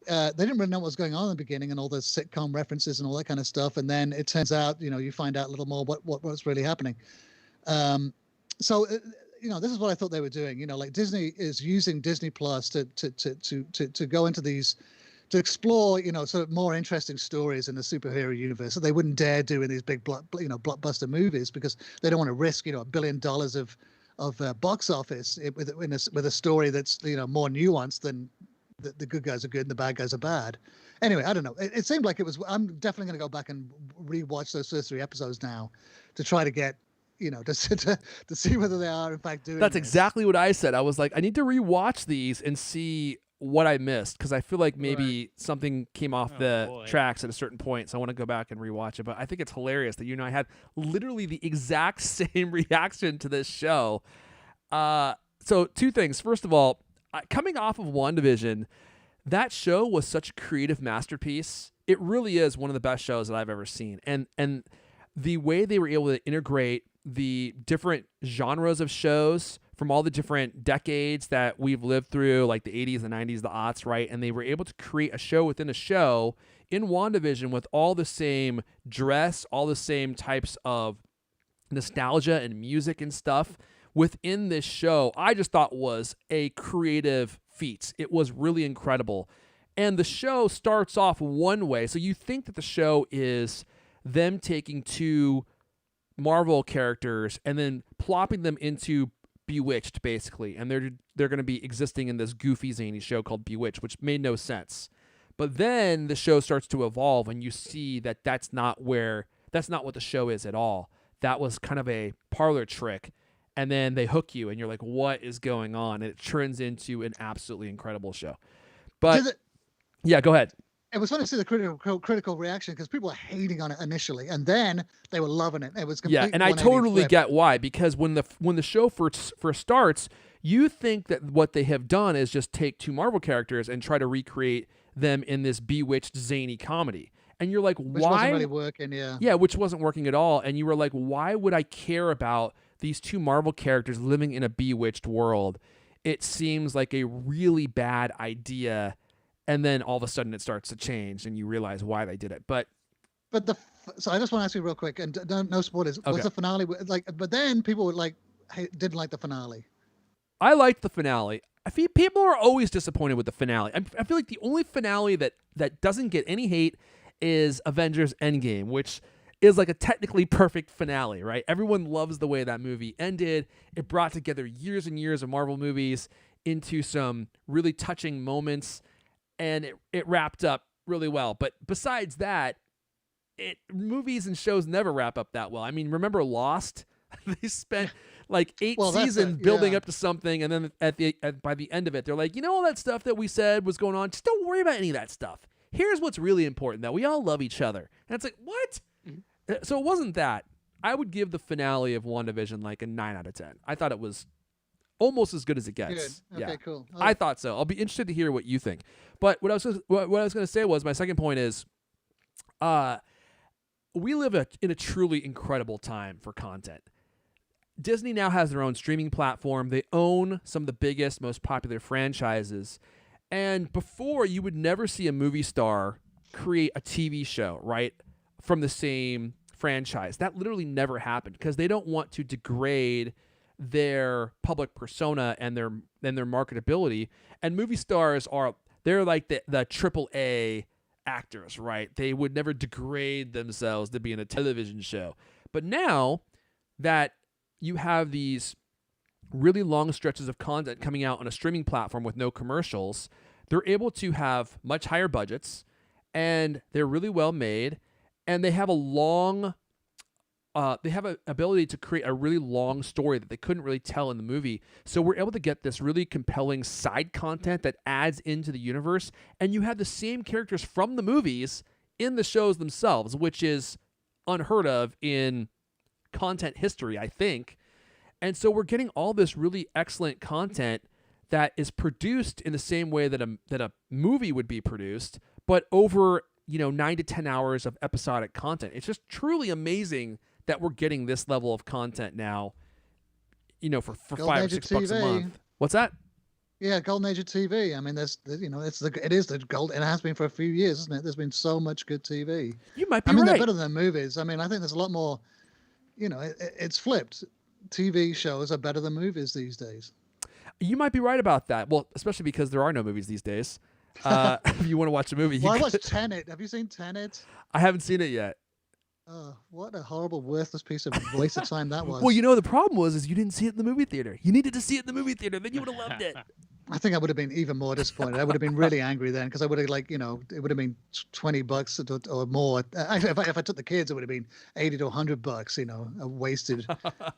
they didn't really know what was going on in the beginning and all the sitcom references and all that kind of stuff. And then it turns out, you find out a little more what's really happening. So this is what I thought they were doing. Like Disney is using Disney Plus to go into these. To explore, sort of more interesting stories in the superhero universe that they wouldn't dare do in these big, blockbuster movies because they don't want to risk, $1 billion of box office with a story that's, more nuanced than the good guys are good and the bad guys are bad. Anyway, I don't know. It seemed like it was. I'm definitely going to go back and rewatch those first 3 episodes now to try to get. To see whether they are in fact doing.
That's
this.
exactly what I said. I was like, I need to rewatch these and see what I missed because I feel like maybe something came off the tracks at a certain point, so I want to go back and rewatch it. But I think it's hilarious that I had literally the exact same reaction to this show. So 2 things. First of all, coming off of WandaVision, that show was such a creative masterpiece. It really is one of the best shows that I've ever seen, and the way they were able to integrate the different genres of shows from all the different decades that we've lived through, like the 80s, the 90s, the aughts, right? And they were able to create a show within a show in WandaVision with all the same dress, all the same types of nostalgia and music and stuff within this show. I just thought was a creative feat. It was really incredible. And the show starts off one way. So you think that the show is them taking 2 Marvel characters and then plopping them into Bewitched, basically, and they're going to be existing in this goofy, zany show called Bewitched, which made no sense. But then the show starts to evolve, and you see that that's not what the show is at all. That was kind of a parlor trick, and then they hook you, and you're like, "What is going on?" And it turns into an absolutely incredible show. But yeah, go ahead.
It was fun to see the critical reaction because people were hating on it initially, and then they were loving it. It was
and I totally get why, because when the show first starts, you think that what they have done is just take 2 Marvel characters and try to recreate them in this bewitched zany comedy, and you're like, why?
Which wasn't really working,
yeah, which wasn't working at all, and you were like, why would I care about these 2 Marvel characters living in a bewitched world? It seems like a really bad idea. And then all of a sudden it starts to change, and you realize why they did it. But
so I just want to ask you real quick, and no spoilers. Okay. Was the finale like? But then people were like, didn't like the finale.
I liked the finale. I feel people are always disappointed with the finale. I feel like the only finale that doesn't get any hate is Avengers Endgame, which is like a technically perfect finale, right? Everyone loves the way that movie ended. It brought together years and years of Marvel movies into some really touching moments, and it wrapped up really well. But besides that, movies and shows never wrap up that well. I mean, remember Lost? They spent like 8 seasons building up to something, and then by the end of it, they're like, you know, all that stuff that we said was going on, just don't worry about any of that stuff. Here's what's really important, that we all love each other. And it's like, what? Mm-hmm. So it wasn't that. I would give the finale of WandaVision like a 9 out of 10. I thought it was almost as good as it gets.
Good. Okay, cool.
I thought so. I'll be interested to hear what you think. But what I was going to say was, my second point is, we live in a truly incredible time for content. Disney now has their own streaming platform. They own some of the biggest, most popular franchises. And before, you would never see a movie star create a TV show, right, from the same franchise. That literally never happened because they don't want to degrade their public persona and their marketability. And movie stars they're like the AAA actors, right? They would never degrade themselves to be in a television show. But now that you have these really long stretches of content coming out on a streaming platform with no commercials, they're able to have much higher budgets, and they're really well made, and they have an ability to create a really long story that they couldn't really tell in the movie. So we're able to get this really compelling side content that adds into the universe, and you have the same characters from the movies in the shows themselves, which is unheard of in content history, I think. And so we're getting all this really excellent content that is produced in the same way that a movie would be produced, but over 9 to 10 hours of episodic content. It's just truly amazing that we're getting this level of content now, for $5 or $6 a month. What's that?
Yeah, golden age of TV. I mean, it is the gold. It has been for a few years, isn't it? There's been so much good TV.
You might be right.
They're better than movies. I mean, I think there's a lot more. It's flipped. TV shows are better than movies these days.
You might be right about that. Well, especially because there are no movies these days. If you want to watch a movie,
I watched Tenet. Have you seen Tenet?
I haven't seen it yet.
What a horrible, worthless piece of waste of time that was.
Well, the problem was you didn't see it in the movie theater. You needed to see it in the movie theater. Then you would have loved it.
I think I would have been even more disappointed. I would have been really angry then because I would have it would have been $20 or more. If I took the kids, it would have been $80 to $100, wasted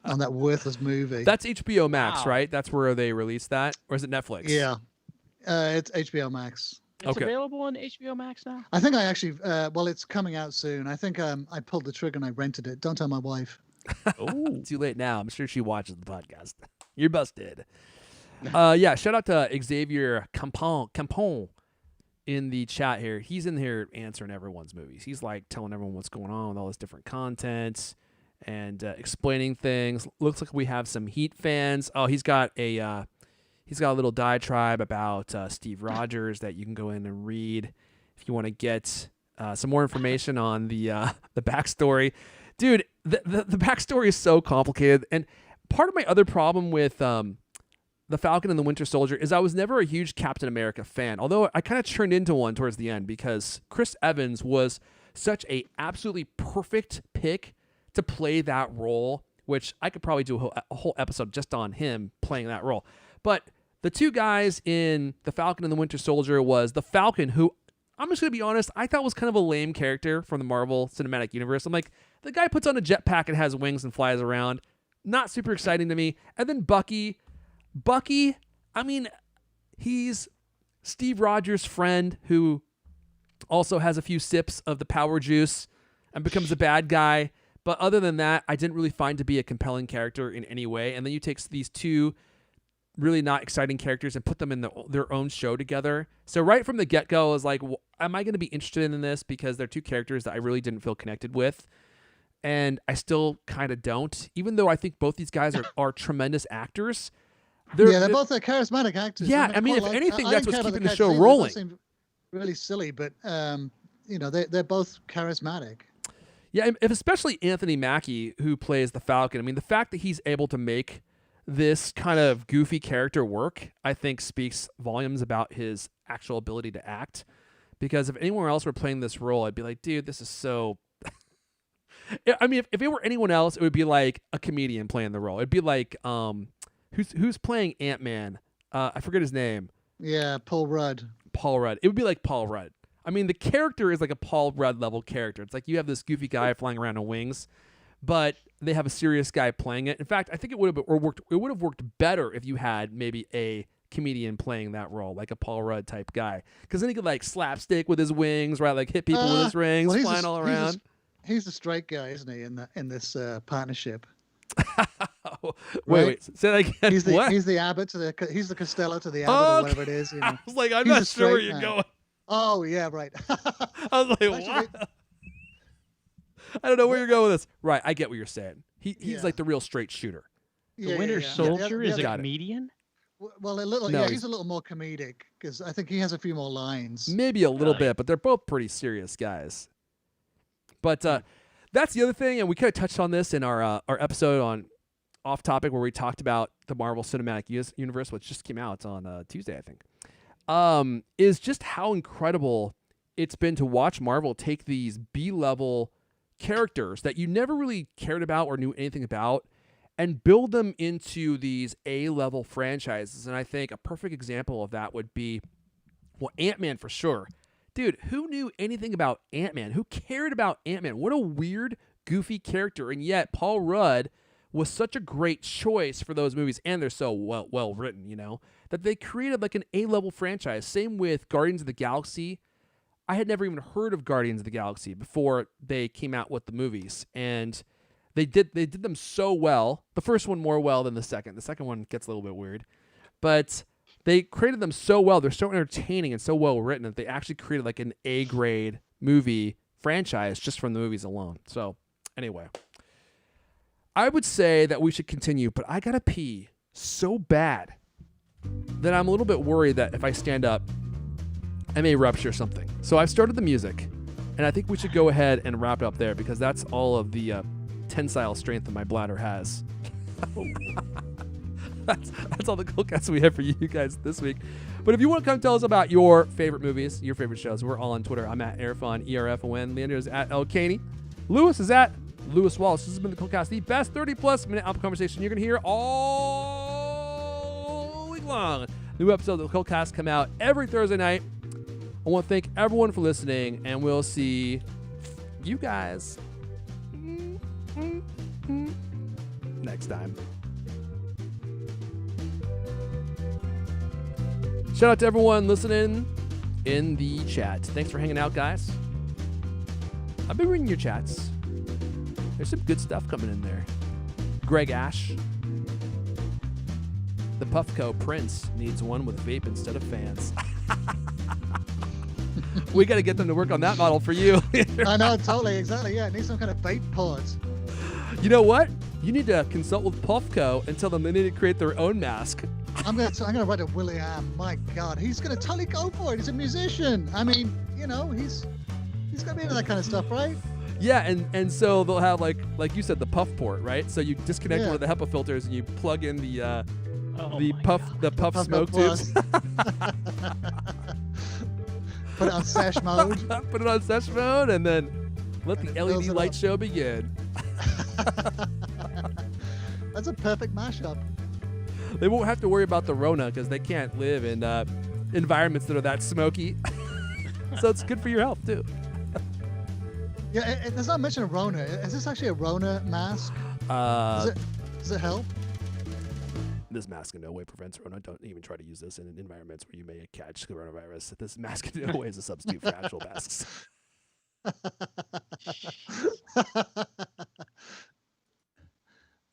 on that worthless movie.
That's HBO Max, right? That's where they released that, or is it Netflix?
Yeah, it's HBO Max.
It's available on HBO Max now?
I think I actually, it's coming out soon. I think I pulled the trigger and I rented it. Don't tell my wife.
Oh, too late now. I'm sure she watches the podcast. You're busted. Shout out to Xavier Campon in the chat here. He's in here answering everyone's movies. He's like telling everyone what's going on with all this different content and explaining things. Looks like we have some Heat fans. Oh, he's got a little diatribe about Steve Rogers that you can go in and read if you want to get some more information on the backstory. Dude, the backstory is so complicated. And part of my other problem with the Falcon and the Winter Soldier is I was never a huge Captain America fan, although I kind of turned into one towards the end because Chris Evans was such a absolutely perfect pick to play that role, which I could probably do a whole episode just on him playing that role. But the two guys in the Falcon and the Winter Soldier was the Falcon, who I'm just going to be honest, I thought was kind of a lame character from the Marvel Cinematic Universe. I'm like, the guy puts on a jetpack and has wings and flies around. Not super exciting to me. And then Bucky, I mean, he's Steve Rogers' friend who also has a few sips of the power juice and becomes a bad guy. But other than that, I didn't really find to be a compelling character in any way. And then you take these two really not exciting characters and put them in their own show together. So right from the get-go, I was like, am I going to be interested in this? Because they're two characters that I really didn't feel connected with. And I still kind of don't, even though I think both these guys are tremendous actors.
They're both charismatic actors.
Yeah, I mean, if anything, that's what's keeping the show rolling.
They seem really silly, but they're both charismatic.
Yeah, if especially Anthony Mackie, who plays the Falcon. I mean, the fact that he's able to make this kind of goofy character work, I think speaks volumes about his actual ability to act. Because if anyone else were playing this role, I'd be like, dude, this is so... I mean, if it were anyone else, it would be like a comedian playing the role. It'd be like, who's playing Ant-Man? I forget his name.
Yeah, Paul Rudd.
Paul Rudd. It would be like Paul Rudd. I mean, the character is like a Paul Rudd level character. It's like you have this goofy guy flying around on wings, but they have a serious guy playing it. In fact, I think it would have worked. It would have worked better if you had maybe a comedian playing that role, like a Paul Rudd type guy, because then he could like slapstick with his wings, right? Like hit people with his rings, flying all around.
He's the straight guy, isn't he? In this partnership.
Wait, say that again.
He's the Abbott he's the Costello to the Abbott, or whatever it is. You know?
I was like, I'm not sure where you're going.
Oh yeah, right.
I was like, what? I don't know where you're going with this. Right, I get what you're saying. He's like the real straight shooter.
The Winter Soldier is a comedian.
Well, a little. No, he's a little more comedic because I think he has a few more lines.
Maybe a little bit, but they're both pretty serious guys. But that's the other thing, and we kind of touched on this in our episode on Off Topic where we talked about the Marvel Cinematic Universe, which just came out on Tuesday, I think. Is just how incredible it's been to watch Marvel take these B-level characters that you never really cared about or knew anything about and build them into these A-level franchises. And I think a perfect example of that would be, well, Ant-Man for sure. Dude, who knew anything about Ant-Man? Who cared about Ant-Man? What a weird, goofy character. And yet Paul Rudd was such a great choice for those movies, and they're so well written, you know, that they created like an A-level franchise. Same with Guardians of the Galaxy. I had never even heard of Guardians of the Galaxy before they came out with the movies, and they did them so well. The first one more well than the second. The second one gets a little bit weird, but they created them so well. They're so entertaining and so well written that they actually created like an A-grade movie franchise just from the movies alone. So anyway, I would say that we should continue, but I gotta pee so bad that I'm a little bit worried that if I stand up, I may rupture something. So I've started the music, and I think we should go ahead and wrap it up there because that's all of the tensile strength that my bladder has. That's all the CultCasts we have for you guys this week. But if you want to come tell us about your favorite movies, your favorite shows, we're all on Twitter. I'm at Airfon, ERFON. Leander is at L. Caney. Lewis is at Lewis Wallace. This has been the CultCast, the best 30-plus minute album conversation you're going to hear all week long. New episodes of the CultCast come out every Thursday night. I want to thank everyone for listening, and we'll see you guys next time. Shout out to everyone listening in the chat. Thanks for hanging out, guys. I've been reading your chats. There's some good stuff coming in there. Greg Ash. The Puffco Prince needs one with vape instead of fans. We got to get them to work on that model for you.
I know, totally, exactly. Yeah, it needs some kind of vape port.
You know what? You need to consult with Puffco and tell them they need to create their own mask.
I'm gonna write a Will.i.am. My God, he's gonna totally go for it. He's a musician. I mean, you know, he's gonna be into that kind of stuff, right?
Yeah, and so they'll have like you said, the puff port, right? So you disconnect one of the HEPA filters and you plug in the puff smoke tubes.
Put it on sesh mode.
Put it on sesh mode, and then let the LED light show begin.
That's a perfect mashup.
They won't have to worry about the Rona because they can't live in environments that are that smoky. So it's good for your health too.
Yeah, there's not mention of Rona. Is this actually a Rona mask? Does it help?
This mask in no way prevents Rona. Don't even try to use this in environments where you may catch coronavirus. This mask in no way is a substitute for actual masks.